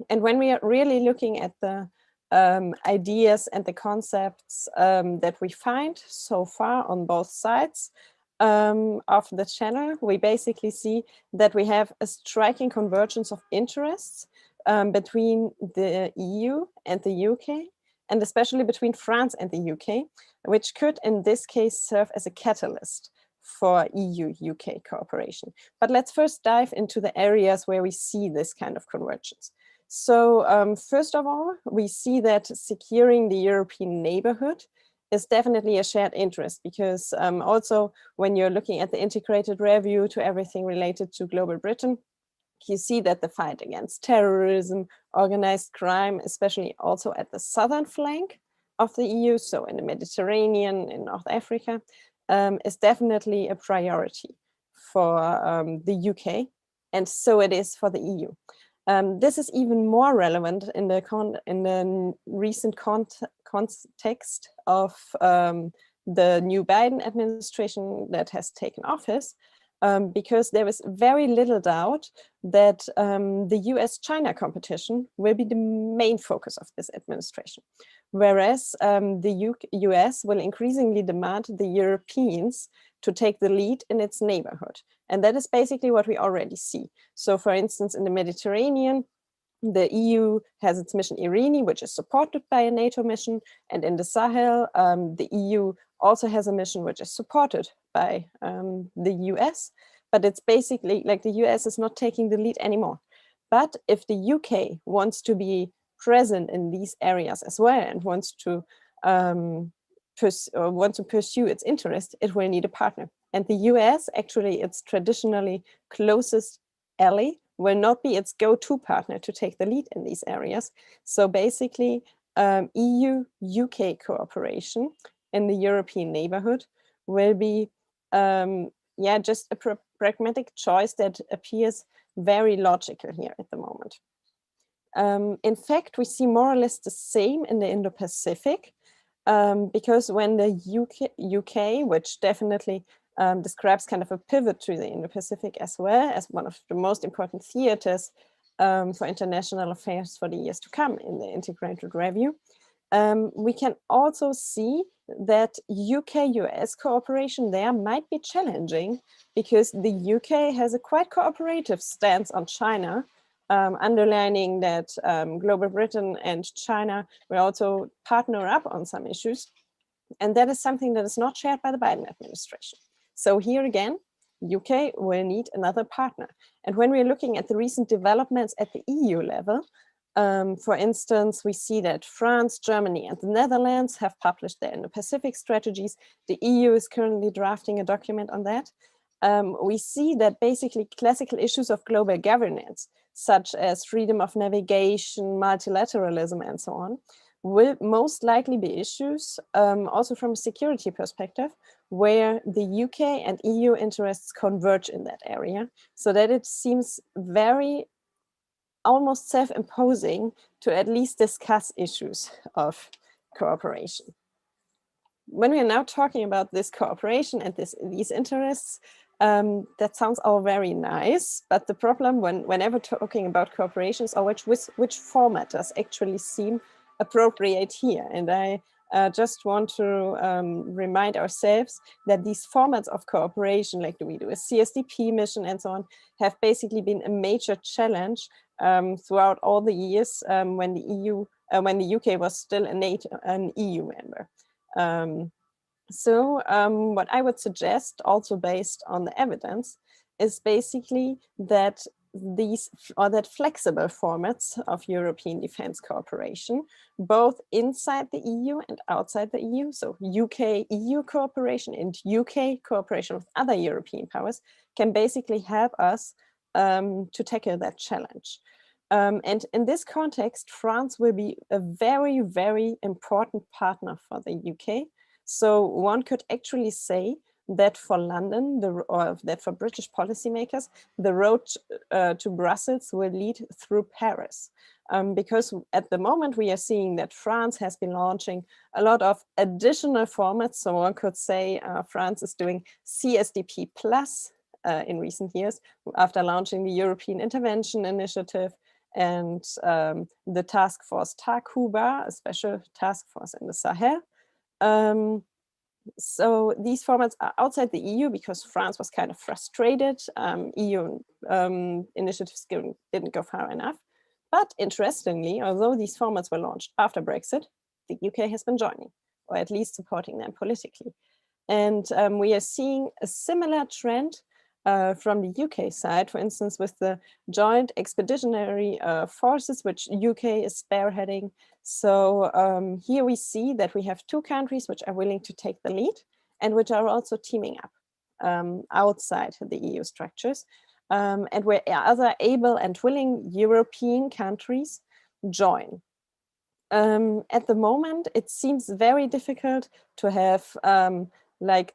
Speaker 5: And when we are really looking at the ideas and the concepts that we find so far on both sides of the channel, we basically see that we have a striking convergence of interests between the EU and the UK, and especially between France and the UK, which could in this case serve as a catalyst for EU-UK cooperation. But let's first dive into the areas where we see this kind of convergence. So first of all, we see that securing the European neighborhood is definitely a shared interest, because also when you're looking at the integrated review to everything related to Global Britain, you see that the fight against terrorism, organized crime, especially also at the southern flank of the EU, so in the Mediterranean, in North Africa, is definitely a priority for the UK, and so it is for the EU. This is even more relevant in the recent context of the new Biden administration that has taken office, because there is very little doubt that the US-China competition will be the main focus of this administration, whereas the US will increasingly demand the Europeans to take the lead in its neighborhood. And that is basically what we already see. So for instance, in the Mediterranean, the EU has its mission Irini, which is supported by a NATO mission. And in the Sahel, the EU also has a mission which is supported by the US. But it's basically like the US is not taking the lead anymore. But if the UK wants to be present in these areas as well and wants to pursue its interest, it will need a partner. And the US, actually its traditionally closest ally, will not be its go-to partner to take the lead in these areas. So basically, EU-UK cooperation in the European neighborhood will be just a pragmatic choice that appears very logical here at the moment. In fact, we see more or less the same in the Indo-Pacific, because when the UK, which definitely describes kind of a pivot to the Indo-Pacific as well as one of the most important theaters for international affairs for the years to come in the integrated review, we can also see that UK-US cooperation there might be challenging, because the UK has a quite cooperative stance on China, underlining that Global Britain and China will also partner up on some issues. And that is something that is not shared by the Biden administration. So here again, UK will need another partner. And when we're looking at the recent developments at the EU level, for instance, we see that France, Germany, and the Netherlands have published their Indo-Pacific strategies. The EU is currently drafting a document on that. We see that basically classical issues of global governance, such as freedom of navigation, multilateralism, and so on, will most likely be issues, also from a security perspective, where the UK and EU interests converge in that area, so that it seems very almost self-imposing to at least discuss issues of cooperation. When we are now talking about this cooperation and these interests, that sounds all very nice, but the problem whenever talking about cooperation is always which format does actually seem appropriate here. And I just want to remind ourselves that these formats of cooperation, like do we do a CSDP mission and so on, have basically been a major challenge throughout all the years when the UK was still an EU member. So what I would suggest, also based on the evidence, is basically that that flexible formats of European defense cooperation, both inside the EU and outside the EU, so UK-EU cooperation and UK cooperation with other European powers, can basically help us to tackle that challenge. And in this context, France will be a very, very important partner for the UK. So one could actually say that for London, or that for British policymakers, the road to Brussels will lead through Paris. Because at the moment we are seeing that France has been launching a lot of additional formats. So one could say France is doing CSDP plus in recent years, after launching the European Intervention Initiative and the task force Takuba, a special task force in the Sahel. So these formats are outside the EU because France was kind of frustrated. EU initiatives didn't go far enough. But interestingly, although these formats were launched after Brexit, the UK has been joining, or at least supporting them politically. And we are seeing a similar trend from the UK side, for instance, with the joint expeditionary forces, which UK is spearheading. So here we see that we have two countries which are willing to take the lead and which are also teaming up outside the EU structures, and where other able and willing European countries join. At the moment, it seems very difficult to have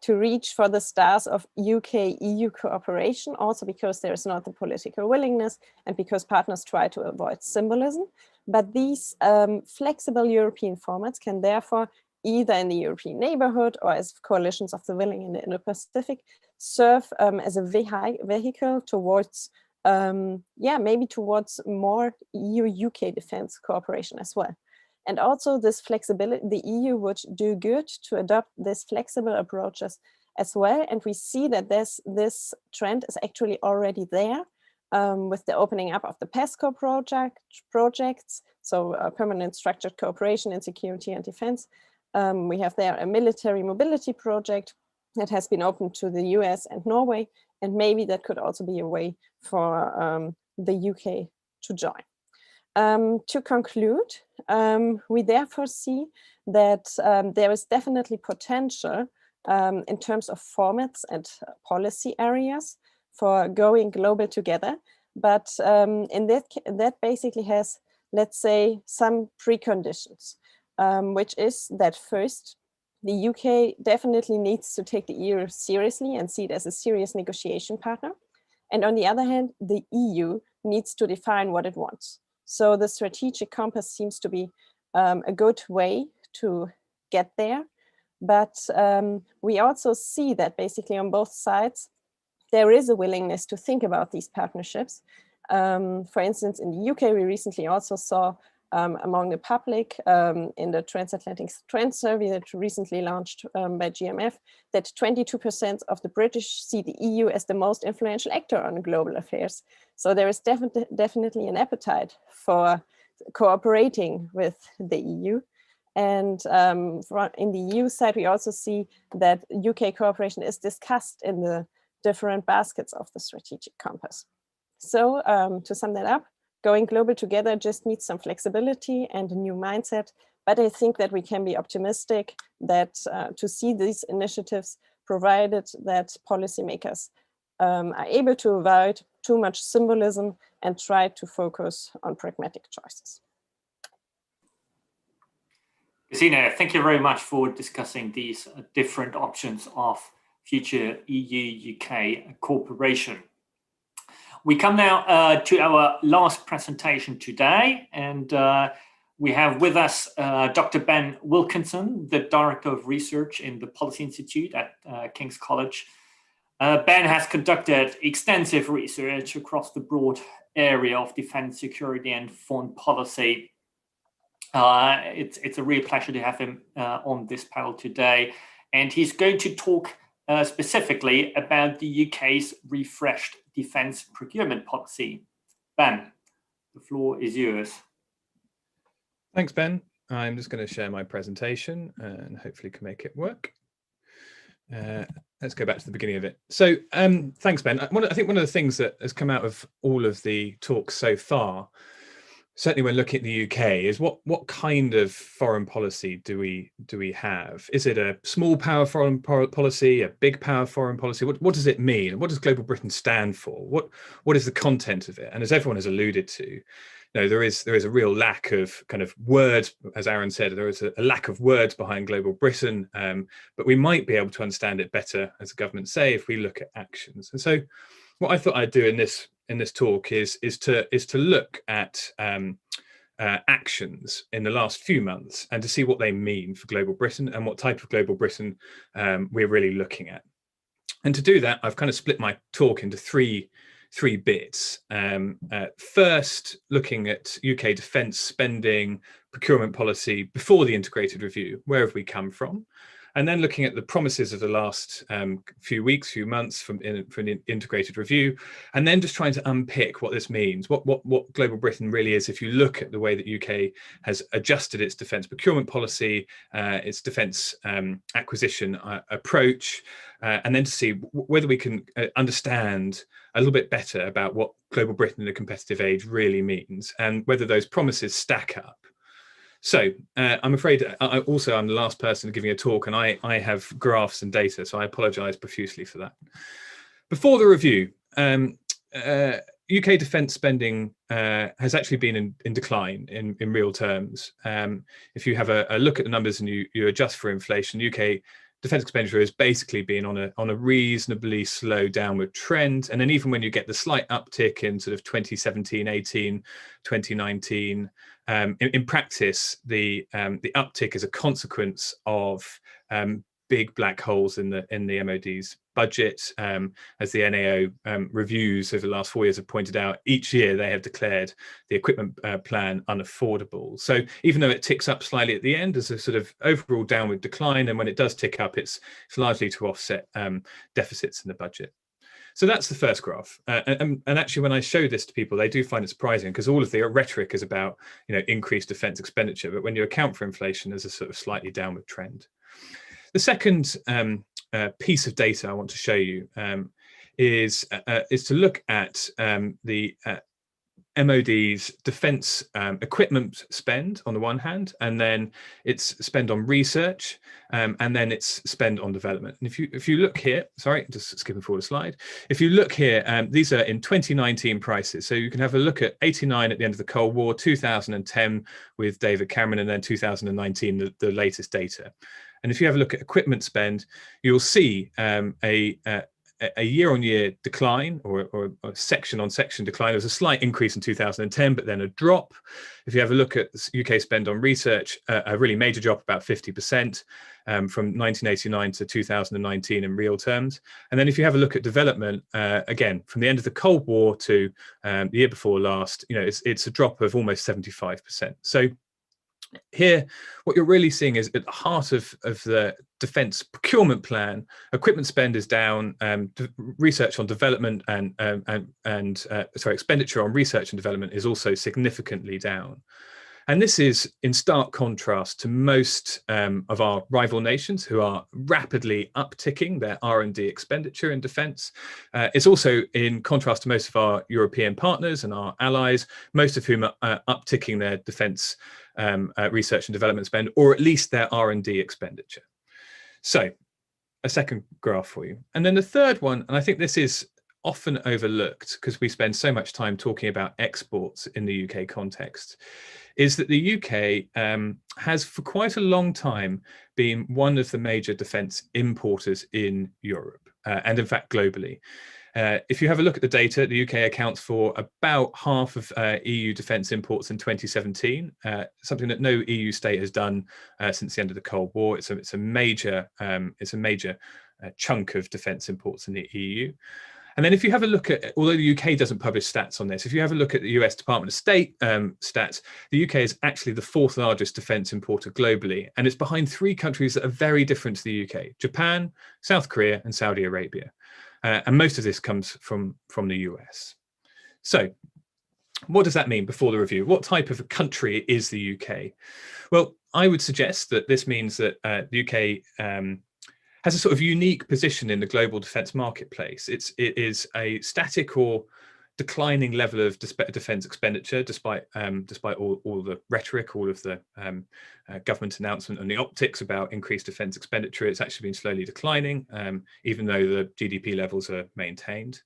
Speaker 5: to reach for the stars of UK-EU cooperation, also because there is not the political willingness and because partners try to avoid symbolism. But these flexible European formats can therefore, either in the European neighborhood or as coalitions of the willing in the Indo-Pacific, serve as a vehicle towards, maybe towards more EU-UK defense cooperation as well. And also this flexibility, the EU would do good to adopt these flexible approaches as well. And we see that this trend is actually already there with the opening up of the PESCO projects, so permanent structured cooperation in security and defense. We have there a military mobility project that has been opened to the US and Norway, and maybe that could also be a way for the UK to join. To conclude, we therefore see that there is definitely potential in terms of formats and policy areas for going global together, but in that basically has, let's say, some preconditions, which is that first, the UK definitely needs to take the EU seriously and see it as a serious negotiation partner. And on the other hand, the EU needs to define what it wants. So the strategic compass seems to be a good way to get there. But we also see that basically on both sides, there is a willingness to think about these partnerships. For instance, in the UK, we recently also saw among the public in the Transatlantic Trend Survey that recently launched by GMF, that 22% of the British see the EU as the most influential actor on global affairs. So there is definitely an appetite for cooperating with the EU. And in the EU side, we also see that UK cooperation is discussed in the different baskets of the strategic compass. So to sum that up, going global together just needs some flexibility and a new mindset. But I think that we can be optimistic that to see these initiatives, provided that policymakers are able to avoid too much symbolism and try to focus on pragmatic choices.
Speaker 1: Gesine, thank you very much for discussing these different options of future EU-UK cooperation. We come now to our last presentation today, and we have with us Dr. Ben Wilkinson, the Director of Research in the Policy Institute at King's College. Ben has conducted extensive research across the broad area of defense, security, and foreign policy. It's a real pleasure to have him on this panel today, and he's going to talk specifically about the UK's refreshed defense procurement policy. Ben, the floor is yours.
Speaker 6: Thanks, Ben. I'm just going to share my presentation and hopefully can make it work. Let's go back to the beginning of it. So thanks, Ben. I think one of the things that has come out of all of the talks so far, certainly when looking at the UK, is what kind of foreign policy do we have? Is it a small power foreign policy, a big power foreign policy? What does it mean? What does Global Britain stand for? What is the content of it? And as everyone has alluded to, there is a real lack of kind of words, as Aaron said, there is a lack of words behind Global Britain, but we might be able to understand it better, as the government say, if we look at actions. And so what I thought I'd do in this talk is to look at actions in the last few months and to see what they mean for Global Britain and what type of Global Britain we're really looking at. And to do that, I've kind of split my talk into three bits. First, looking at UK defence spending, procurement policy before the integrated review. Where have we come from? and then looking at the promises of the last few weeks, few months from an integrated review, and then just trying to unpick what this means, what Global Britain really is if you look at the way that UK has adjusted its defence procurement policy, its defence acquisition approach, and then to see whether we can understand a little bit better about what Global Britain in a competitive age really means, and whether those promises stack up. So I'm afraid I'm the last person giving a talk, and I have graphs and data, so I apologise profusely for that. Before the review, UK defence spending has actually been in decline in real terms. If you have a look at the numbers and you adjust for inflation, UK defence expenditure has basically been on a reasonably slow downward trend. And then even when you get the slight uptick in sort of 2017, 18, 2019, in practice, the uptick is a consequence of big black holes in the MOD's budget. As the NAO reviews over the last 4 years have pointed out, each year they have declared the equipment plan unaffordable. So even though it ticks up slightly at the end, there's a sort of overall downward decline, and when it does tick up, it's largely to offset deficits in the budget. So that's the first graph. And actually, when I show this to people, they do find it surprising, because all of the rhetoric is about, increased defence expenditure. But when you account for inflation, there's a sort of slightly downward trend. The second piece of data I want to show you is to look at the MOD's defence equipment spend on the one hand, and then its spend on research, and then its spend on development. And if you look here, sorry, just skipping forward a slide. If you look here, these are in 2019 prices. So you can have a look at 89 at the end of the Cold War, 2010 with David Cameron, and then 2019, the latest data. And if you have a look at equipment spend, you'll see a year-on-year decline, or a section-on-section decline. There was a slight increase in 2010, but then a drop. If you have a look at UK spend on research, a really major drop, about 50%, from 1989 to 2019 in real terms. And then if you have a look at development, again, from the end of the Cold War to the year before last, it's a drop of almost 75%. So here, what you're really seeing is at the heart of the defence procurement plan, equipment spend is down, research on development and expenditure on research and development is also significantly down. And this is in stark contrast to most of our rival nations, who are rapidly upticking their R&D expenditure in defence. It's also in contrast to most of our European partners and our allies, most of whom are upticking their defence research and development spend, or at least their R&D expenditure. So a second graph for you. And then the third one, and I think this is often overlooked because we spend so much time talking about exports in the UK context, is that the UK has for quite a long time been one of the major defence importers in Europe, and in fact globally. If you have a look at the data, the UK accounts for about half of EU defence imports in 2017, something that no EU state has done since the end of the Cold War. It's a major chunk of defence imports in the EU. And then if you have a look at, although the UK doesn't publish stats on this, if you have a look at the US Department of State stats, the UK is actually the fourth largest defence importer globally. And it's behind three countries that are very different to the UK: Japan, South Korea, and Saudi Arabia. And most of this comes from the US. So what does that mean before the review? What type of a country is the UK? Well, I would suggest that this means that the UK has a sort of unique position in the global defence marketplace. It is a static or declining level of defence expenditure, despite all the rhetoric, all of the government announcement and the optics about increased defence expenditure. It's actually been slowly declining, even though the GDP levels are maintained.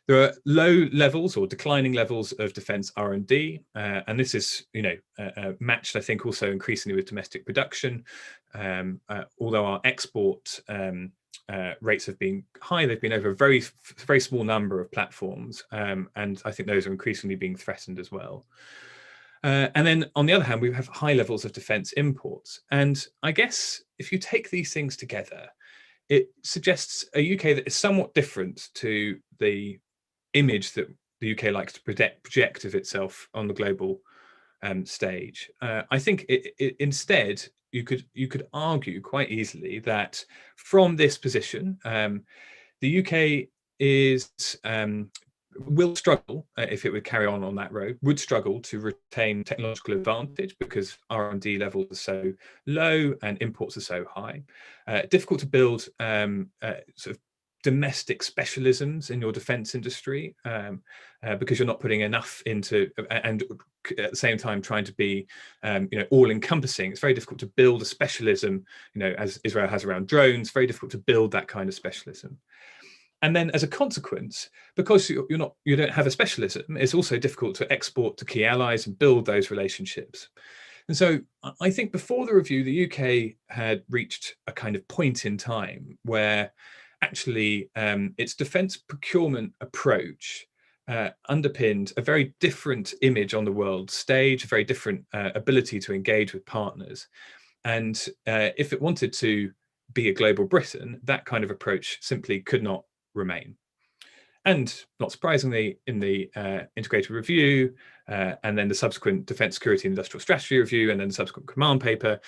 Speaker 6: There are low levels or declining levels of defence R&D, and this is, matched, I think, also increasingly with domestic production. Although our export rates have been high, they've been over a very, very small number of platforms, and I think those are increasingly being threatened as well. And then, on the other hand, we have high levels of defence imports. And I guess if you take these things together, it suggests a UK that is somewhat different to the image that the UK likes to project of itself on the global stage. I think it instead you could argue quite easily that from this position, the UK will struggle, if it would carry on that road, would struggle to retain technological advantage because R&D levels are so low and imports are so high. Difficult to build sort of domestic specialisms in your defence industry because you're not putting enough into, and at the same time trying to be all-encompassing. It's very difficult to build a specialism, as Israel has around drones. Very difficult to build that kind of specialism. And then as a consequence, because you don't have a specialism, it's also difficult to export to key allies and build those relationships. And so I think before the review, the UK had reached a kind of point in time where actually its defence procurement approach underpinned a very different image on the world stage, a very different ability to engage with partners. And if it wanted to be a global Britain, that kind of approach simply could not remain. And not surprisingly, in the integrated review and then the subsequent Defence Security and Industrial Strategy review and then the subsequent command paper,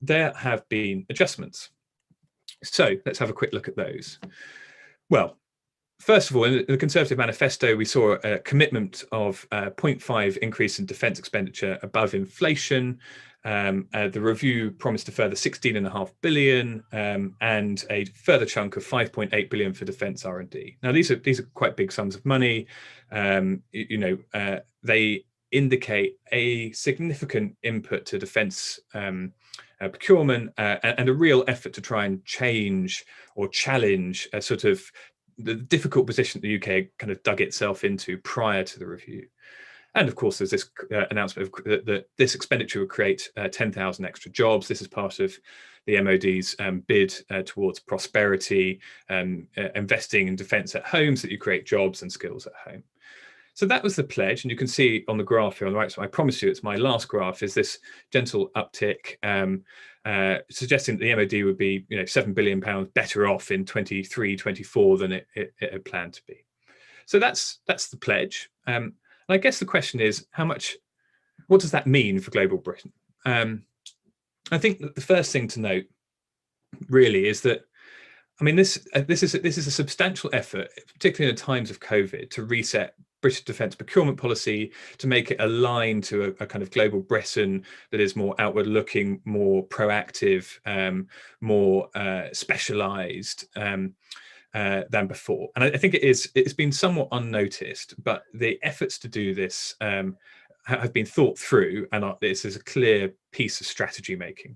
Speaker 6: there have been adjustments. So let's have a quick look at those. Well, first of all, in the Conservative Manifesto, we saw a commitment of 0.5 increase in defence expenditure above inflation. The review promised a further 16.5 billion and a further chunk of 5.8 billion for defence R&D. Now, these are quite big sums of money. They indicate a significant input to defence procurement and a real effort to try and change or challenge a sort of the difficult position the UK kind of dug itself into prior to the review. And of course, there's this announcement that this expenditure would create 10,000 extra jobs. This is part of the MOD's bid towards prosperity, investing in defence at home so that you create jobs and skills at home. So that was the pledge. And you can see on the graph here on the right, so I promise you it's my last graph, is this gentle uptick, suggesting that the MOD would be £7 billion better off in 23-24 than it had planned to be. So that's the pledge. And I guess the question is, what does that mean for global Britain? I think that the first thing to note really is that, this is a substantial effort, particularly in the times of COVID, to reset British defence procurement policy, to make it align to a kind of global Britain that is more outward looking, more proactive, more specialised than before. And I think it's been somewhat unnoticed, but the efforts to do this have been thought through, and this is a clear piece of strategy making.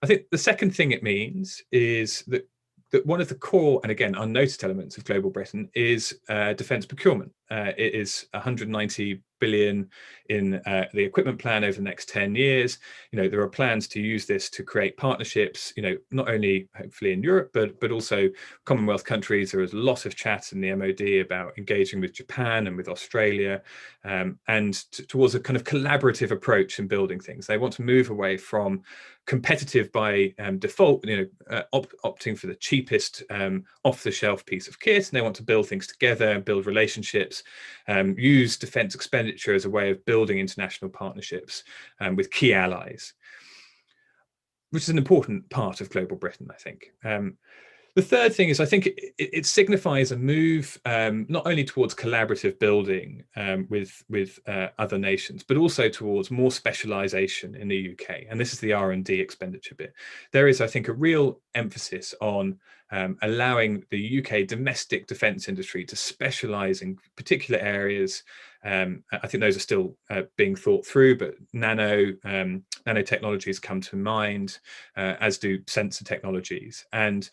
Speaker 6: I think the second thing it means is that one of the core, and again, unnoticed elements of global Britain is defence procurement. It is 190 billion in the equipment plan over the next 10 years. There are plans to use this to create partnerships, not only hopefully in Europe, but also Commonwealth countries. There is a lot of chat in the MOD about engaging with Japan and with Australia, and towards a kind of collaborative approach in building things. They want to move away from competitive by default, opting for the cheapest off-the-shelf piece of kit, and they want to build things together and build relationships, use defence expenditure as a way of building international partnerships with key allies, which is an important part of global Britain, I think. The third thing is, I think it signifies a move not only towards collaborative building with other nations, but also towards more specialisation in the UK. And this is the R&D expenditure bit. There is, I think, a real emphasis on allowing the UK domestic defence industry to specialise in particular areas. I think those are still being thought through, but nanotechnologies come to mind, as do sensor technologies. And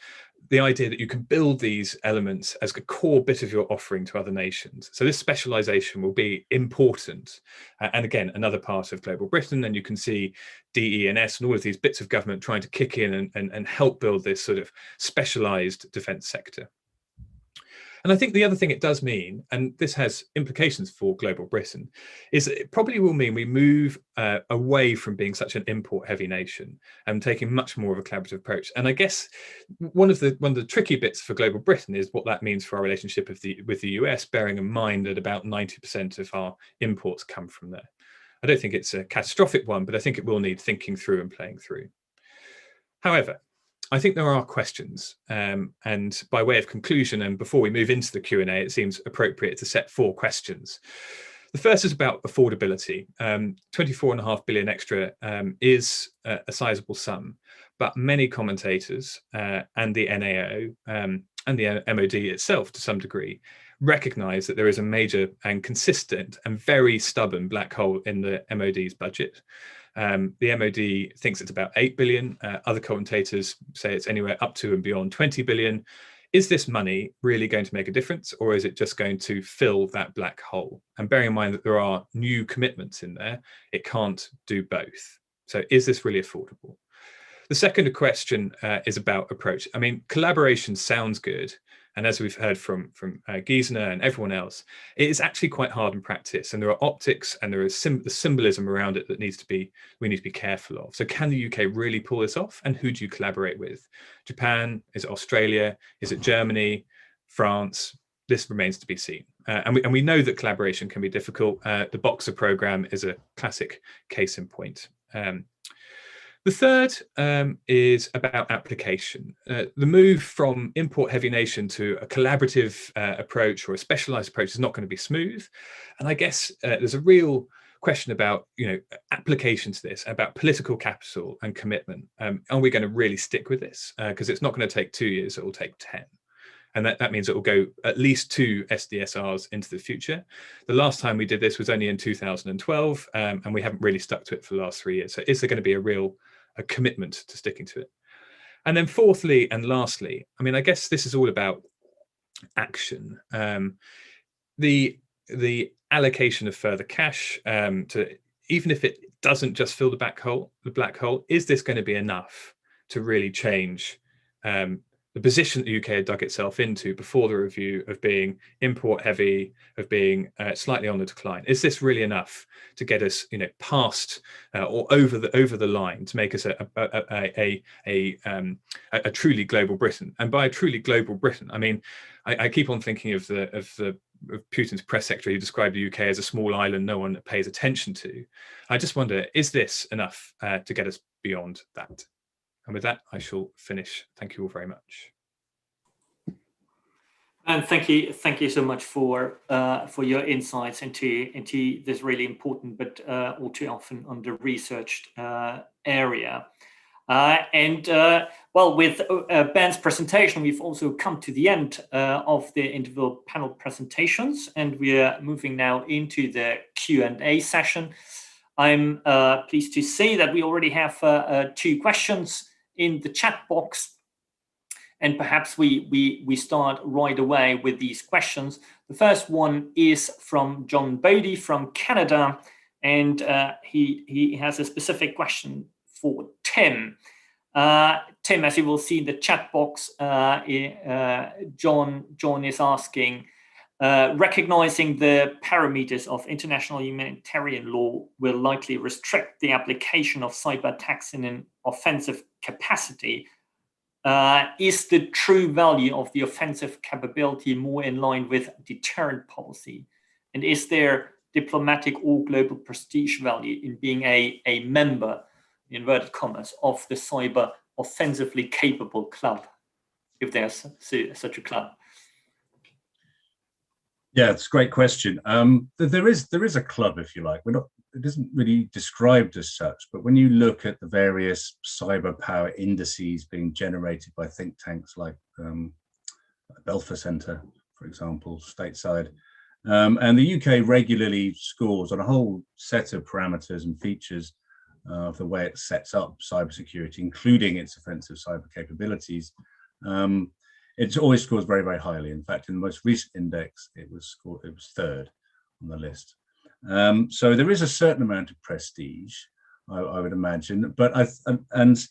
Speaker 6: the idea that you can build these elements as a core bit of your offering to other nations. So this specialisation will be important. And again, another part of global Britain, and you can see DE&S and all of these bits of government trying to kick in and help build this sort of specialised defence sector. And I think the other thing it does mean, and this has implications for global Britain, is that it probably will mean we move away from being such an import-heavy nation and taking much more of a collaborative approach. And I guess one of the tricky bits for global Britain is what that means for our relationship with the US, bearing in mind that about 90% of our imports come from there. I don't think it's a catastrophic one, but I think it will need thinking through and playing through. However, I think there are questions, and by way of conclusion, and before we move into the Q&A, it seems appropriate to set 4 questions. The first is about affordability. 24.5 billion extra is a sizable sum, but many commentators and the NAO and the MOD itself, to some degree, recognise that there is a major and consistent and very stubborn black hole in the MOD's budget. The MOD thinks it's about 8 billion. Other commentators say it's anywhere up to and beyond 20 billion. Is this money really going to make a difference, or is it just going to fill that black hole? And bearing in mind that there are new commitments in there, it can't do both. So is this really affordable? The second question is about approach. I mean, collaboration sounds good. And as we've heard from Gisela and everyone else, it is actually quite hard in practice. And there are optics and there is the symbolism around it that we need to be careful of. So can the UK really pull this off? And who do you collaborate with? Japan? Is it Australia? Is it Germany? France? This remains to be seen. And we know that collaboration can be difficult. The Boxer programme is a classic case in point. The third is about application. The move from import-heavy nation to a collaborative approach or a specialised approach is not going to be smooth. And I guess there's a real question about, application to this, about political capital and commitment. Are we going to really stick with this? Because it's not going to take 2 years, it will take 10. And that means it will go at least 2 SDSRs into the future. The last time we did this was only in 2012, and we haven't really stuck to it for the last 3 years. So is there going to be a commitment to sticking to it? And then fourthly and lastly, I mean, I guess this is all about action. The allocation of further cash to, even if it doesn't just fill the black hole, is this going to be enough to really change the position that the UK had dug itself into before the review of being import heavy, of being slightly on the decline? Is this really enough to get us, past or over the line to make us a truly global Britain? And by a truly global Britain, I mean I keep on thinking of Putin's press secretary who described the UK as a small island no one pays attention to. I just wonder, is this enough to get us beyond that? And with that, I shall finish. Thank you all very much.
Speaker 1: And thank you so much for your insights into this really important but all too often under-researched area. Well, with Ben's presentation, we've also come to the end of the individual panel presentations, and we are moving now into the Q&A session. I'm pleased to say that we already have 2 questions in the chat box, and perhaps we start right away with these questions. The first one is from John Bodie from Canada, and he has a specific question for Tim. Tim, as you will see in the chat box, John is asking, recognizing the parameters of international humanitarian law will likely restrict the application of cyber attacks in an offensive capacity. Is the true value of the offensive capability more in line with deterrent policy? And is there diplomatic or global prestige value in being a member, in inverted commas, of the cyber offensively capable club, if there's such a club?
Speaker 4: Yeah, it's a great question. There is a club, if you like. It isn't really described as such, but when you look at the various cyber power indices being generated by think tanks like Belfer Centre, for example, stateside, and the UK regularly scores on a whole set of parameters and features of the way it sets up cybersecurity, including its offensive cyber capabilities. It always scores very, very highly. In fact, in the most recent index, it was 3rd on the list. So there is a certain amount of prestige, I would imagine, and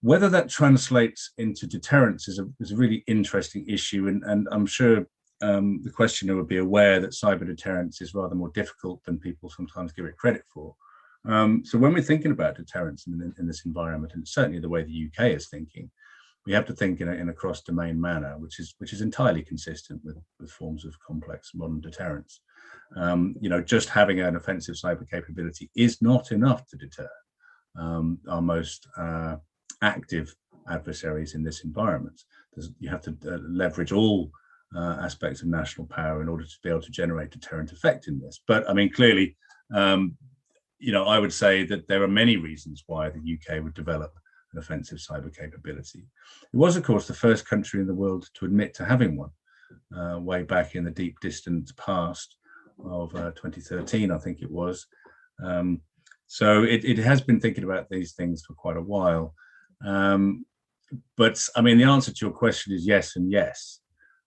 Speaker 4: whether that translates into deterrence is a really interesting issue. And I'm sure the questioner would be aware that cyber deterrence is rather more difficult than people sometimes give it credit for. So when we're thinking about deterrence in this environment, and certainly the way the UK is thinking, we have to think in a cross-domain manner, which is entirely consistent with forms of complex modern deterrence. Just having an offensive cyber capability is not enough to deter our most active adversaries in this environment. You have to leverage all aspects of national power in order to be able to generate deterrent effect in this. But I mean, clearly, I would say that there are many reasons why the UK would develop an offensive cyber capability. It was, of course, the first country in the world to admit to having one, way back in the deep, distant past of 2013, I think it was. So it has been thinking about these things for quite a while. But I mean, the answer to your question is yes and yes.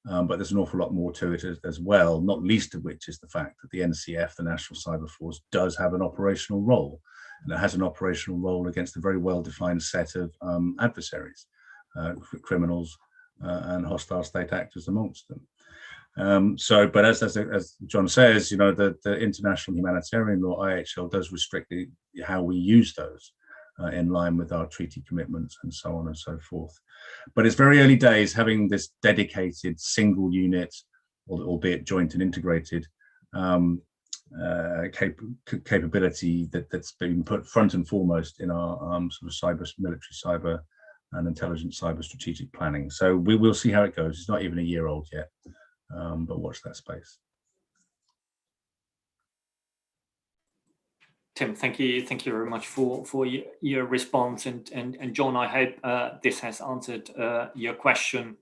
Speaker 4: But there's an awful lot more to it as well, not least of which is the fact that the NCF, the National Cyber Force, does have an operational role. And it has an operational role against a very well-defined set of adversaries, criminals and hostile state actors amongst them. But as John says, the international humanitarian law, IHL, does restrict how we use those in line with our treaty commitments and so on and so forth. But it's very early days having this dedicated single unit, albeit joint and integrated, capability that's been put front and foremost in our sort of military cyber and intelligence cyber strategic planning. So we will see how it goes. It's not even a year old yet, but watch that space.
Speaker 1: Tim, thank you very much for your response, and John, I hope this has answered your question.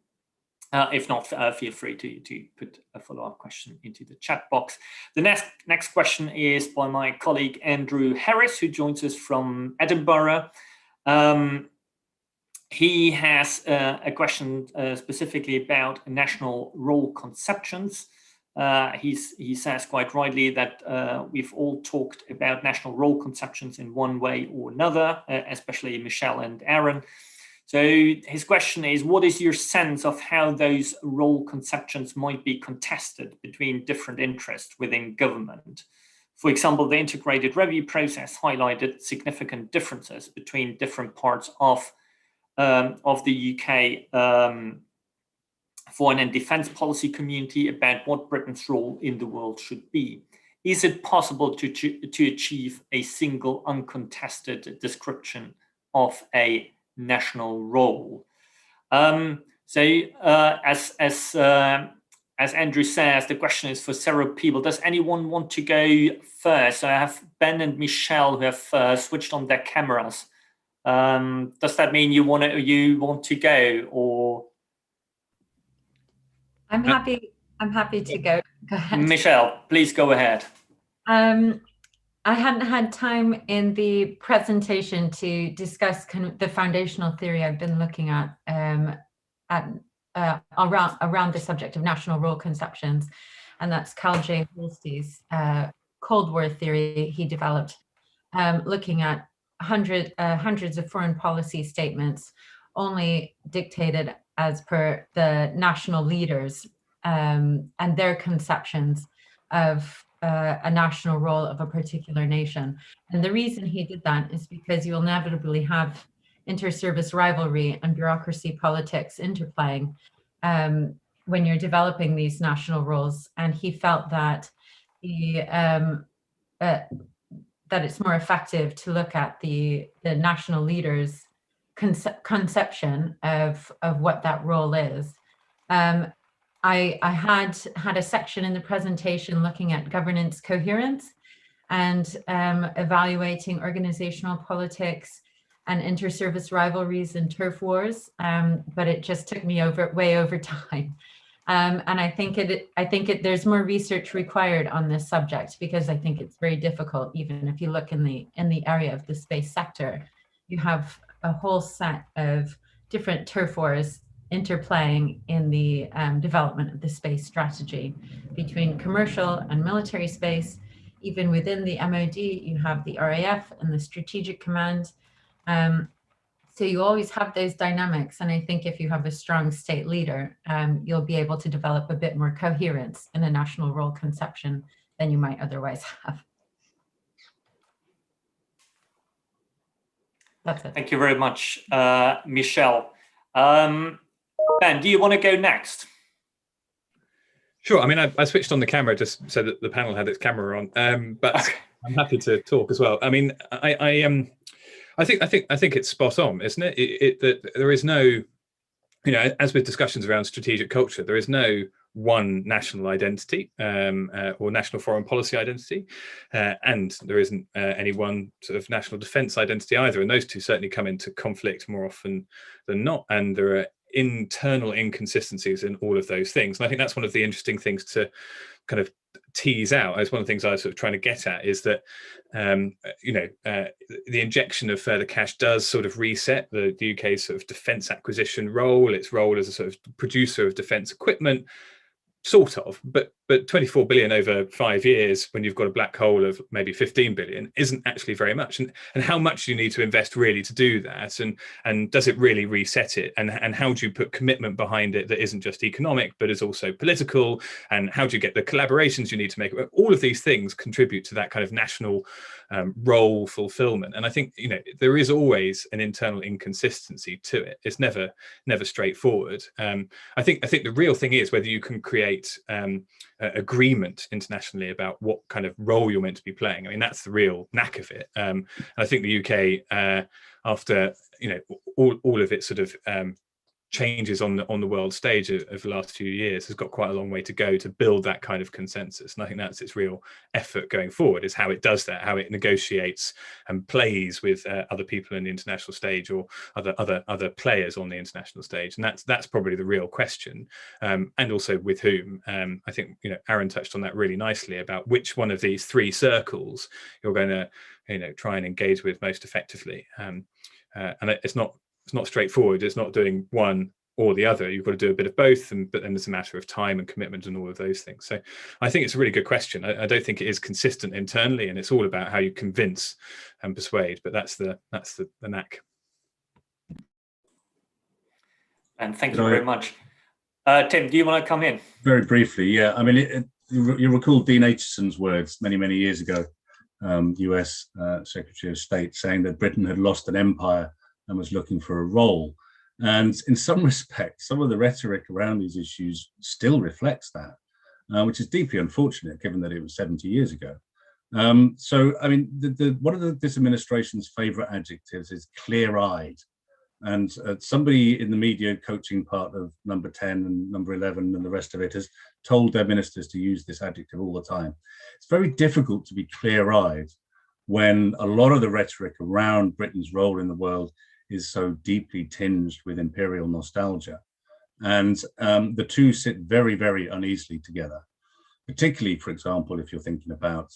Speaker 1: If not, feel free to put a follow-up question into the chat box. The next question is by my colleague Andrew Harris, who joins us from Edinburgh. He has a question specifically about national role conceptions. He says quite rightly that we've all talked about national role conceptions in one way or another, especially Michelle and Aaron. So his question is, what is your sense of how those role conceptions might be contested between different interests within government? For example, the integrated review process highlighted significant differences between different parts of the UK foreign and defense policy community about what Britain's role in the world should be. Is it possible to achieve a single uncontested description of a national role? As Andrew says, the question is for several people. Does anyone want to go first? So I have Ben and Michelle who have switched on their cameras. Does that mean you want to go, or?
Speaker 3: I'm happy to go. Go ahead.
Speaker 1: Michelle, please go ahead.
Speaker 3: I hadn't had time in the presentation to discuss kind of the foundational theory I've been looking at around the subject of national role conceptions, and that's Cal J. Holsty's Cold War theory he developed, looking at hundreds of foreign policy statements only dictated as per the national leaders and their conceptions of a national role of a particular nation. And the reason he did that is because you'll inevitably have inter-service rivalry and bureaucracy politics interplaying when you're developing these national roles. And he felt that that it's more effective to look at the national leaders' conception of what that role is. I had a section in the presentation looking at governance coherence and evaluating organizational politics and inter-service rivalries and turf wars, but it just took me way over time. And I think there's more research required on this subject, because I think it's very difficult. Even if you look in the area of the space sector, you have a whole set of different turf wars interplaying in the development of the space strategy between commercial and military space. Even within the MOD, you have the RAF and the Strategic Command. So you always have those dynamics. And I think if you have a strong state leader, you'll be able to develop a bit more coherence in a national role conception than you might otherwise have. That's it.
Speaker 1: Thank you very much, Michelle. Ben, do you want to go next?
Speaker 6: Sure. I mean, I switched on the camera just so that the panel had its camera on, but okay. I'm happy to talk as well. I mean, I think it's spot on, isn't it? That there is no, as with discussions around strategic culture, there is no one national identity or national foreign policy identity, and there isn't any one sort of national defence identity either. And those two certainly come into conflict more often than not. And there are internal inconsistencies in all of those things. And I think that's one of the interesting things to kind of tease out. As one of the things I was sort of trying to get at is that the injection of further cash does sort of reset the UK's sort of defence acquisition role, its role as a sort of producer of defence equipment, sort of, but 24 billion over 5 years when you've got a black hole of maybe 15 billion isn't actually very much. And how much do you need to invest really to do that? And does it really reset it? And how do you put commitment behind it that isn't just economic, but is also political? And how do you get the collaborations you need to make? All of these things contribute to that kind of national role fulfillment. And I think, there is always an internal inconsistency to it. It's never straightforward. I think the real thing is whether you can create agreement internationally about what kind of role you're meant to be playing. I mean, that's the real knack of it. And I think the UK, after all of its sort of changes on the world stage of the last few years, has got quite a long way to go to build that kind of consensus. And I think that's its real effort going forward, is how it does that, how it negotiates and plays with other people in the international stage or other players on the international stage. And that's probably the real question. And also with whom. I think Aaron touched on that really nicely about which one of these three circles you're going to try and engage with most effectively. And it's not straightforward. It's not doing one or the other. You've got to do a bit of both, but then it's a matter of time and commitment and all of those things. So I think it's a really good question. I don't think it is consistent internally, and it's all about how you convince and persuade. But that's the knack.
Speaker 1: And thank you very much. Tim, do you want to come in?
Speaker 4: Very briefly, yeah. I mean, you recall Dean Acheson's words many years ago, US Secretary of State, saying that Britain had lost an empire and was looking for a role. And in some respects, some of the rhetoric around these issues still reflects that, which is deeply unfortunate, given that it was 70 years ago. So, I mean, one of this administration's favorite adjectives is clear-eyed. And somebody in the media coaching part of number 10 and number 11 and the rest of it has told their ministers to use this adjective all the time. It's very difficult to be clear-eyed when a lot of the rhetoric around Britain's role in the world is so deeply tinged with imperial nostalgia. And the two sit very, very uneasily together, particularly, for example, if you're thinking about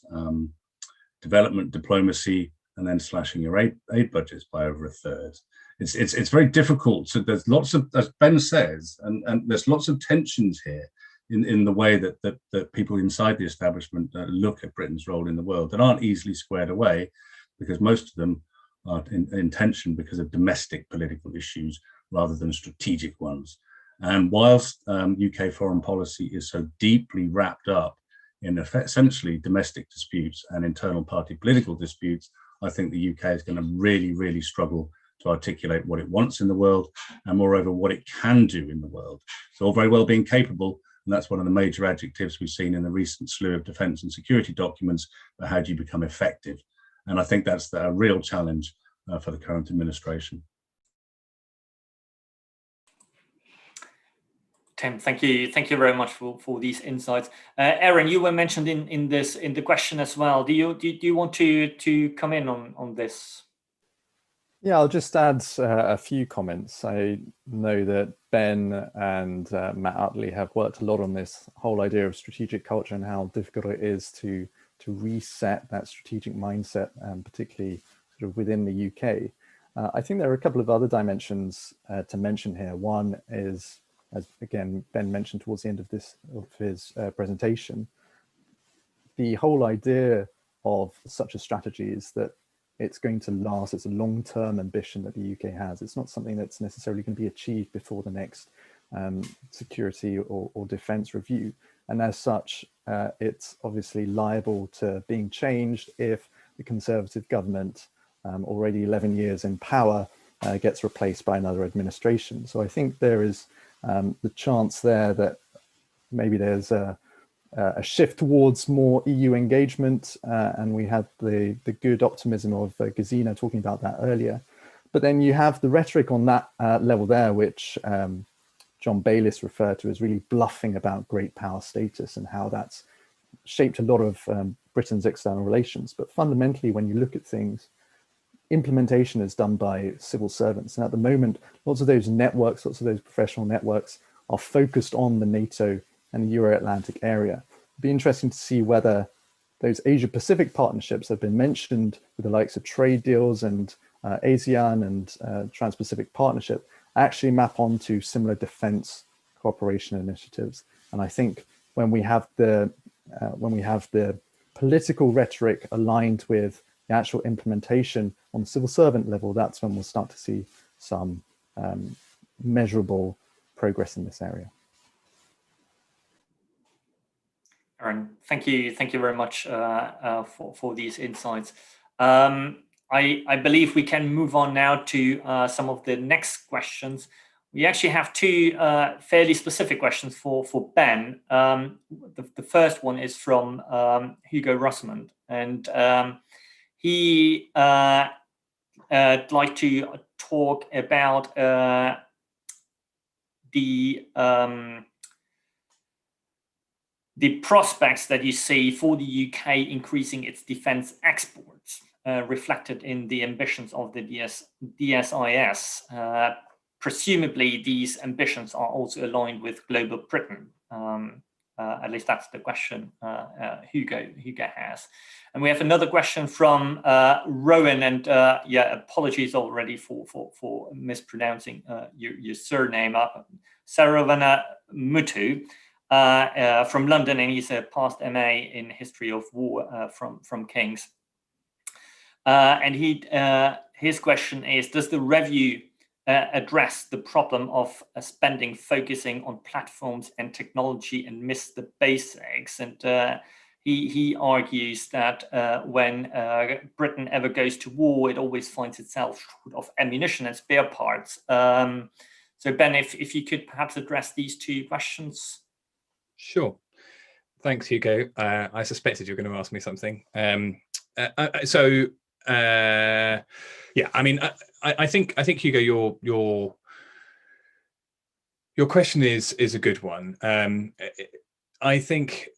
Speaker 4: development diplomacy and then slashing your aid budgets by over a third. It's very difficult. So there's lots of, as Ben says, and there's lots of tensions here in the way that people inside the establishment look at Britain's role in the world that aren't easily squared away, because most of them are in tension because of domestic political issues rather than strategic ones. And whilst UK foreign policy is so deeply wrapped up in essentially domestic disputes and internal party political disputes, I think the UK is going to really struggle to articulate what it wants in the world, and moreover what it can do in the world. It's all very well being capable, and that's one of the major adjectives we've seen in the recent slew of defence and security documents, but how do you become effective? And I think that's a real challenge for the current administration.
Speaker 1: Tim, thank you very much for these insights. Aaron, you were mentioned in the question as well. Do you want to come in on this?
Speaker 2: Yeah, I'll just add a few comments. I know that Ben and Matt Utley have worked a lot on this whole idea of strategic culture and how difficult it is to reset that strategic mindset, particularly sort of within the UK. I think there are a couple of other dimensions to mention here. One is, as again Ben mentioned towards the end of his presentation, the whole idea of such a strategy is that it's going to last. It's a long-term ambition that the UK has. It's not something that's necessarily going to be achieved before the next security or defence review. And as such, it's obviously liable to being changed if the Conservative government, already 11 years in power, gets replaced by another administration. So I think there is the chance there that maybe there's a shift towards more EU engagement, and we had the good optimism of Gesine talking about that earlier. But then you have the rhetoric on that level there, which John Bayliss referred to as really bluffing about great power status and how that's shaped a lot of Britain's external relations. But fundamentally, when you look at things, implementation is done by civil servants. And at the moment, lots of those networks, lots of those professional networks are focused on the NATO and the Euro-Atlantic area. It'd be interesting to see whether those Asia-Pacific partnerships have been mentioned with the likes of trade deals and ASEAN and Trans-Pacific Partnership actually map onto similar defense cooperation initiatives. And I think when we have the political rhetoric aligned with the actual implementation on the civil servant level, that's when we'll start to see some measurable progress in this area.
Speaker 1: Aaron, thank you very much for these insights. I believe we can move on now to some of the next questions. We actually have two fairly specific questions for Ben. The first one is from Hugo Russman, and he would like to talk about the prospects that you see for the UK increasing its defence exports, reflected in the ambitions of the DSIS. Presumably, these ambitions are also aligned with global Britain. At least that's the question Hugo has. And we have another question from Rowan, and apologies already for mispronouncing your surname, Saravana Mutu from London, and he's a past MA in history of war from King's. And his question is, does the review address the problem of spending focusing on platforms and technology and miss the basics? And he argues that when Britain ever goes to war, it always finds itself short of ammunition and spare parts. So Ben, if you could perhaps address these two questions.
Speaker 6: Sure. Thanks, Hugo. I suspected you were going to ask me something. Yeah, I mean, I think Hugo, your question is a good one. I think,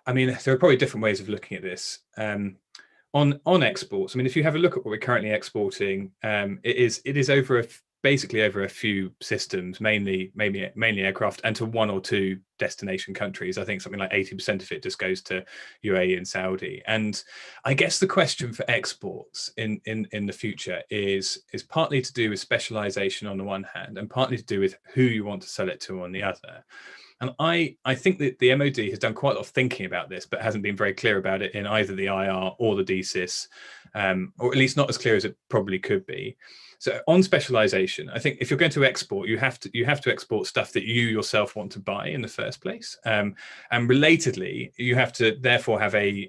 Speaker 6: I mean, there are probably different ways of looking at this. On exports, I mean, if you have a look at what we're currently exporting, it is basically over a few systems, mainly aircraft, and to one or two destination countries. I think something like 80% of it just goes to UAE and Saudi. And I guess the question for exports in the future is partly to do with specialization on the one hand, and partly to do with who you want to sell it to on the other. And I think that the MOD has done quite a lot of thinking about this, but hasn't been very clear about it in either the IR or the DSIS, or at least not as clear as it probably could be. So on specialization, I think if you're going to export, you have to export stuff that you yourself want to buy in the first place. And relatedly, you have to therefore have a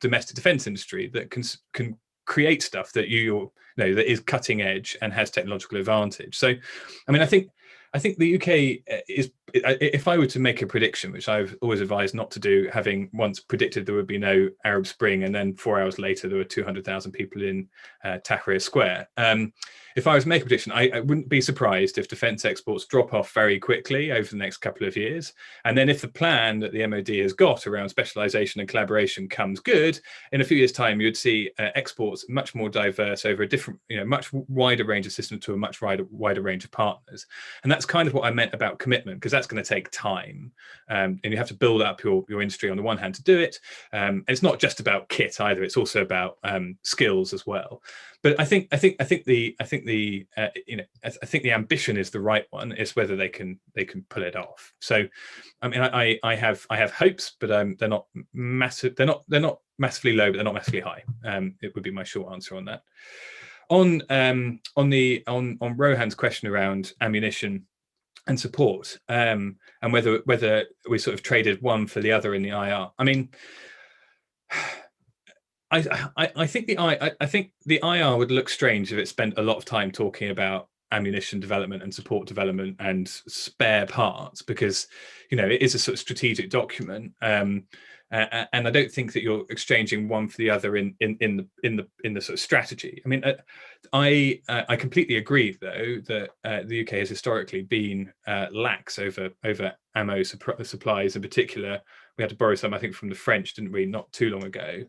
Speaker 6: domestic defense industry that can create stuff that that is cutting edge and has technological advantage. So, I mean, I think the UK is, if I were to make a prediction, which I've always advised not to do, having once predicted there would be no Arab Spring, and then 4 hours later there were 200,000 people in Tahrir Square. If I was to make a prediction, I wouldn't be surprised if defence exports drop off very quickly over the next couple of years. And then if the plan that the MOD has got around specialisation and collaboration comes good, in a few years' time, you'd see exports much more diverse over a different, much wider range of systems to a much wider range of partners. And that's kind of what I meant about commitment, because that's going to take time, and you have to build up your industry on the one hand to do it. And it's not just about kit either; it's also about skills as well. But I think the ambition is the right one. It's whether they can pull it off. So, I mean, I have hopes, but they're not massive. They're not massively low, but they're not massively high. It would be my short answer on that. On Rohan's question around ammunition and support, and whether we sort of traded one for the other in the IR. I mean, I think the IR would look strange if it spent a lot of time talking about ammunition development and support development and spare parts, because it is a sort of strategic document, and I don't think that you're exchanging one for the other in the sort of strategy. I mean, I completely agree though that the UK has historically been lax over ammo supplies. In particular, we had to borrow some, I think, from the French, didn't we, not too long ago.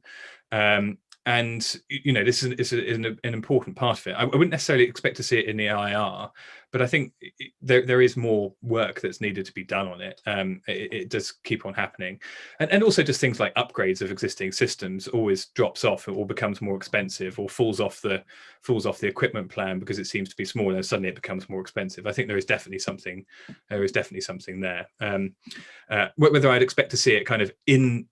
Speaker 6: And this is an important part of it. I wouldn't necessarily expect to see it in the IR, but I think there is more work that's needed to be done on it. It does keep on happening, and also just things like upgrades of existing systems always drops off or becomes more expensive or falls off the equipment plan because it seems to be smaller and suddenly it becomes more expensive. I think there is definitely something there. Whether I'd expect to see it kind of in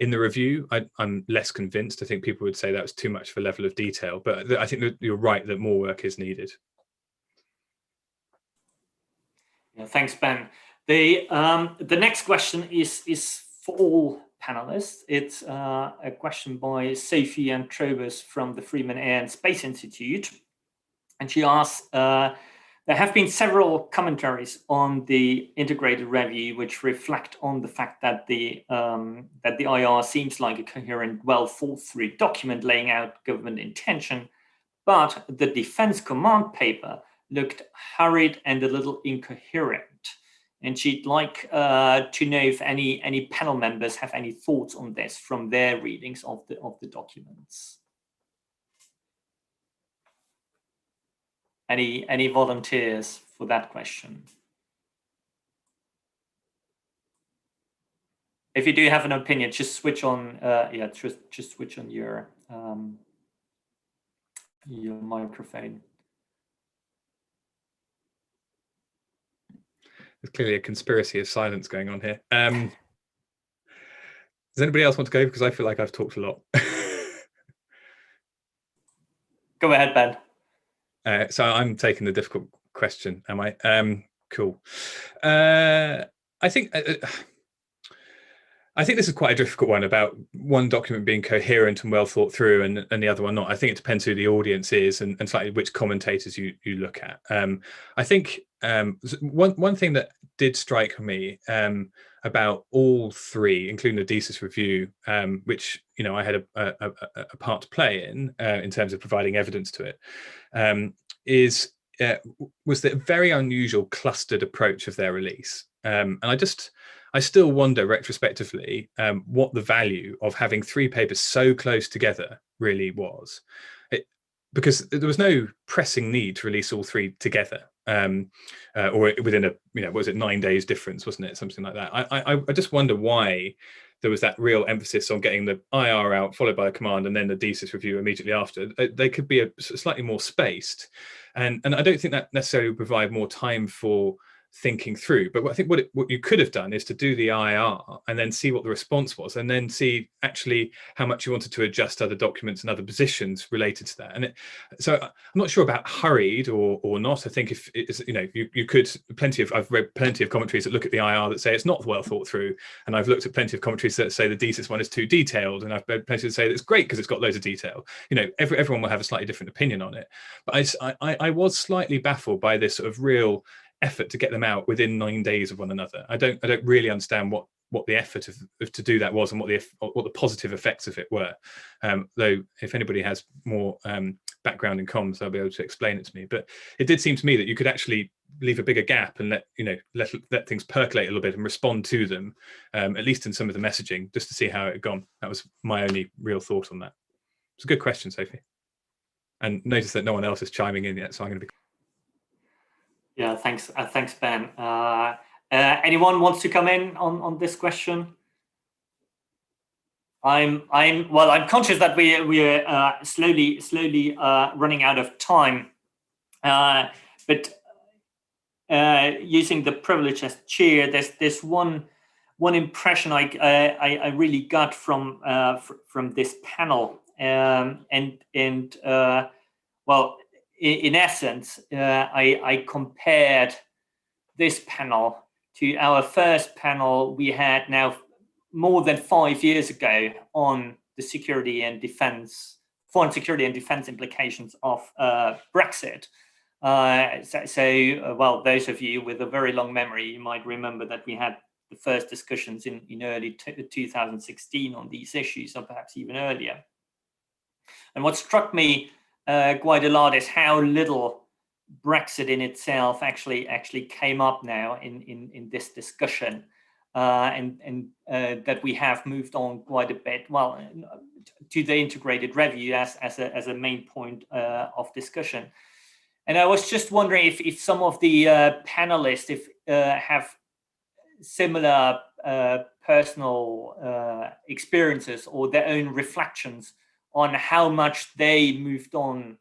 Speaker 6: the review, I'm less convinced. I think people would say that was too much of a level of detail, but I think that you're right that more work is needed.
Speaker 1: Yeah, thanks, Ben. The next question is for all panelists. It's a question by Sophie Antrobus from the Freeman Air and Space Institute, and she asks, there have been several commentaries on the integrated review which reflect on the fact that the IR seems like a coherent, well thought through document laying out government intention, but the Defense Command paper looked hurried and a little incoherent. And she'd like to know if any panel members have any thoughts on this from their readings of the documents. Any volunteers for that question? If you do have an opinion, just switch on. Just switch on your microphone.
Speaker 6: There's clearly a conspiracy of silence going on here. Does anybody else want to go? Because I feel like I've talked a lot.
Speaker 1: Go ahead, Ben.
Speaker 6: So I'm taking the difficult question, am I? Cool. I think this is quite a difficult one about one document being coherent and well thought through and the other one not. I think it depends who the audience is and slightly which commentators you look at. I think one thing that did strike me about all three, including the DESIS review, which I had a part to play in terms of providing evidence to it, was the very unusual clustered approach of their release. And I still wonder retrospectively what the value of having three papers so close together really was. Because there was no pressing need to release all three together, or within what was it, 9 days difference, wasn't it? Something like that. I just wonder why there was that real emphasis on getting the IR out, followed by the command, and then the DESIS review immediately after. They could be slightly more spaced, and I don't think that necessarily would provide more time for thinking through. But I think what you could have done is to do the IR and then see what the response was, and then see actually how much you wanted to adjust other documents and other positions related to that. And so I'm not sure about hurried or not. I think if it's, you could I've read plenty of commentaries that look at the IR that say it's not well thought through, and I've looked at plenty of commentaries that say the DESIS one is too detailed, and I've read plenty that say that it's great because it's got loads of detail. Everyone will have a slightly different opinion on it. But I was slightly baffled by this sort of real effort to get them out within 9 days of one another. I don't really understand what the effort to do that was and what the positive effects of it were. Though if anybody has more background in comms, they'll be able to explain it to me. But it did seem to me that you could actually leave a bigger gap and let things percolate a little bit and respond to them, at least in some of the messaging, just to see how it had gone. That was my only real thought on that. It's a good question, Sophie. And notice that no one else is chiming in yet, so I'm going to be.
Speaker 1: Yeah, thanks, Ben. Anyone wants to come in on this question? I'm conscious that we're slowly running out of time, but using the privilege as chair, there's one impression I really got from this panel, in essence, I compared this panel to our first panel we had now more than 5 years ago on the security and defense, foreign security and defense implications of Brexit. Well, those of you with a very long memory, you might remember that we had the first discussions in early 2016 on these issues, or perhaps even earlier. And what struck me quite a lot is how little Brexit in itself actually came up now in this discussion, and that we have moved on quite a bit, well, to the integrated review as a main point of discussion. And I was just wondering if some of the panelists have similar personal experiences or their own reflections on how much they moved on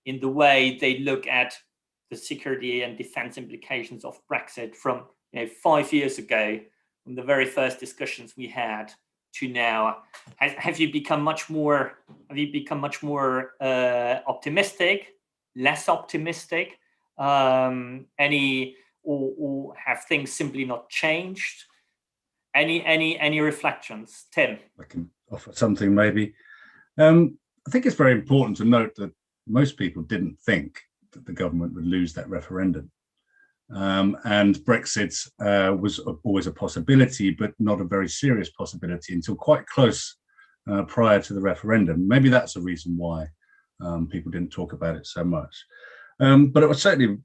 Speaker 1: in the way they look at the security and defense implications of Brexit from 5 years ago, from the very first discussions we had, to now. Have you become much more optimistic, less optimistic, or have things simply not changed? Any reflections, Tim?
Speaker 4: I can offer something maybe. I think it's very important to note that most people didn't think that the government would lose that referendum. And Brexit was always a possibility, but not a very serious possibility until quite close prior to the referendum. Maybe that's a reason why people didn't talk about it so much. But it was certainly,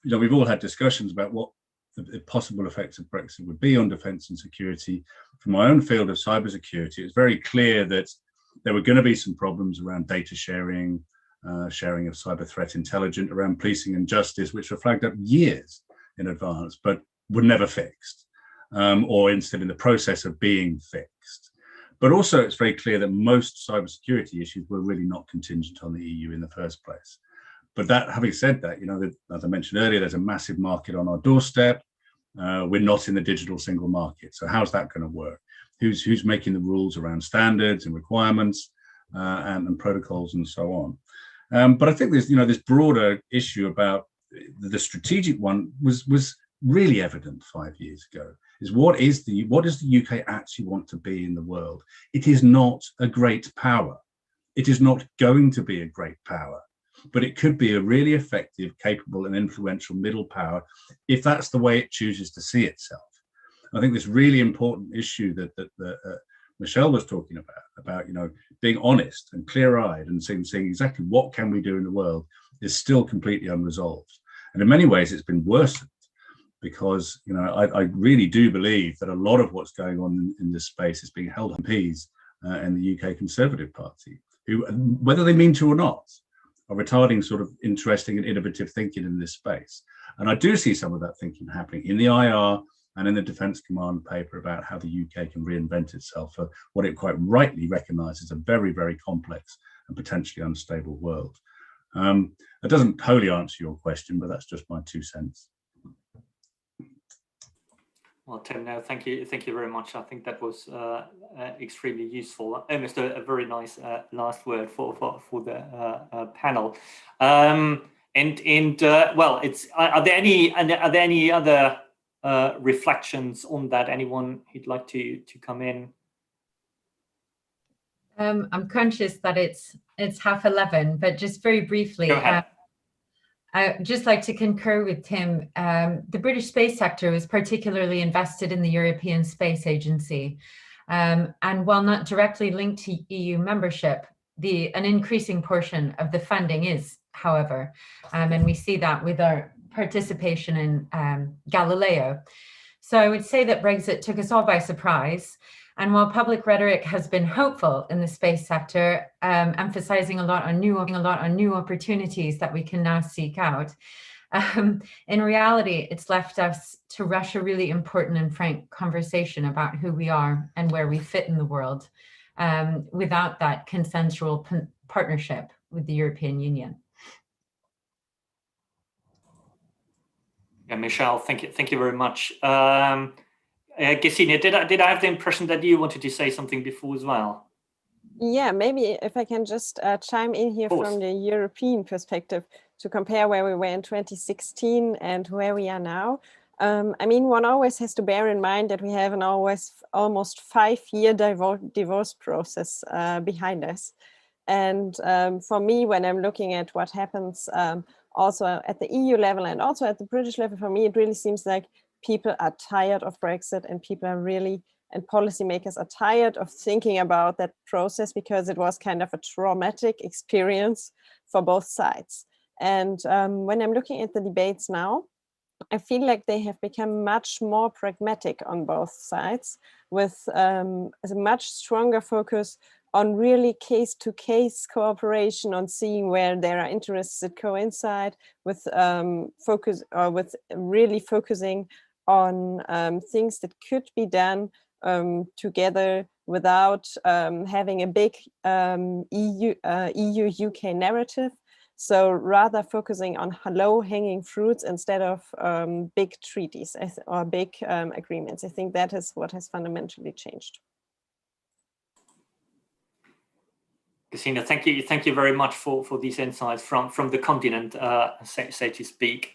Speaker 4: we've all had discussions about what the possible effects of Brexit would be on defense and security. From my own field of cybersecurity, it's very clear that there were going to be some problems around data sharing, sharing of cyber threat intelligence, around policing and justice, which were flagged up years in advance, but were never fixed, or instead in the process of being fixed. But also it's very clear that most cybersecurity issues were really not contingent on the EU in the first place. But that, having said that, as I mentioned earlier, there's a massive market on our doorstep. We're not in the digital single market. So how's that going to work? Who's making the rules around standards and requirements and protocols and so on? But I think there's this broader issue about the strategic one was really evident 5 years ago. Is what does the UK actually want to be in the world? It is not a great power. It is not going to be a great power, but it could be a really effective, capable and influential middle power if that's the way it chooses to see itself. I think this really important issue that Michelle was talking about being honest and clear-eyed and saying exactly what can we do in the world is still completely unresolved. And in many ways, it's been worsened because I really do believe that a lot of what's going on in this space is being held on MPs in the UK Conservative Party, who, whether they mean to or not, are retarding sort of interesting and innovative thinking in this space. And I do see some of that thinking happening in the IR and in the Defence Command paper about how the UK can reinvent itself for what it quite rightly recognises a very, very complex and potentially unstable world. That doesn't wholly answer your question, but that's just my 2 cents.
Speaker 1: Well, Tim, no, thank you very much. I think that was extremely useful. Almost a very nice last word for the panel. Well, are there any other reflections on that? Anyone who'd like to come in?
Speaker 3: I'm conscious that it's 11:30, but just very briefly, I'd just like to concur with Tim. The British space sector was particularly invested in the European Space Agency. And while not directly linked to EU membership, an increasing portion of the funding is, however, and we see that with our participation in Galileo. So I would say that Brexit took us all by surprise. And while public rhetoric has been hopeful in the space sector, emphasizing a lot on new opportunities that we can now seek out, in reality, it's left us to rush a really important and frank conversation about who we are and where we fit in the world, without that consensual partnership with the European Union.
Speaker 1: Yeah, Michelle, thank you very much. Gesine, did I have the impression that you wanted to say something before as well?
Speaker 5: Yeah, maybe if I can just chime in here from the European perspective to compare where we were in 2016 and where we are now. I mean, one always has to bear in mind that we have an almost 5-year divorce process behind us. And for me, when I'm looking at what happens also at the EU level and also at the British level, for me, it really seems like people are tired of Brexit, and people are really, and policymakers are tired of thinking about that process, because it was kind of a traumatic experience for both sides. And when I'm looking at the debates now, I feel like they have become much more pragmatic on both sides, with a much stronger focus on really case-to-case cooperation, on seeing where there are interests that coincide, with with really focusing on things that could be done together without having a big EU-UK narrative. So rather focusing on low-hanging fruits instead of big treaties or big agreements. I think that is what has fundamentally changed.
Speaker 1: Christina, thank you very much for these insights from the continent, so to speak.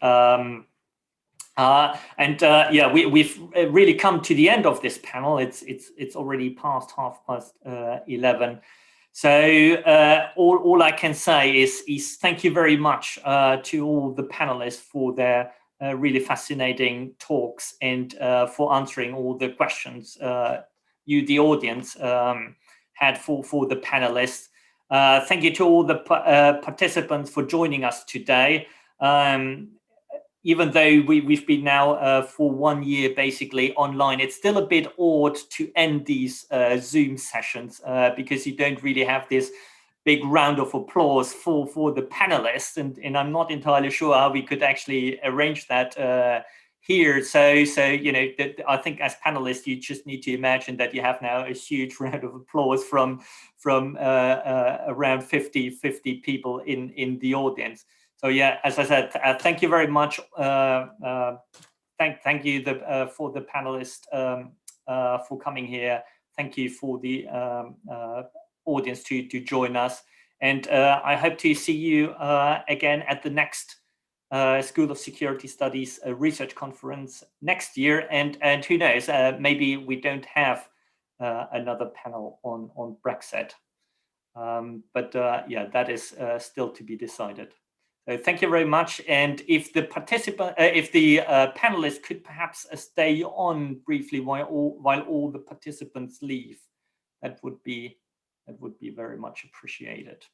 Speaker 1: Yeah, we've really come to the end of this panel. It's already past 11:30. So all I can say is thank you very much to all the panelists for their really fascinating talks, and for answering all the questions you, the audience, had for the panelists. Thank you to all the participants for joining us today. Even though we've been now for 1 year basically online, it's still a bit odd to end these Zoom sessions because you don't really have this big round of applause for the panelists, and I'm not entirely sure how we could actually arrange that here. So you know, I think as panelists, you just need to imagine that you have now a huge round of applause from around 50 people in the audience. So yeah, as I said, thank you very much. Thank you for the panelists for coming here. Thank you for the audience to join us, and I hope to see you again at the next School of Security Studies research conference next year. And who knows, maybe we don't have another panel on Brexit, but yeah, that is still to be decided. So thank you very much. And if the panelists could perhaps stay on briefly while all the participants leave, that would be very much appreciated.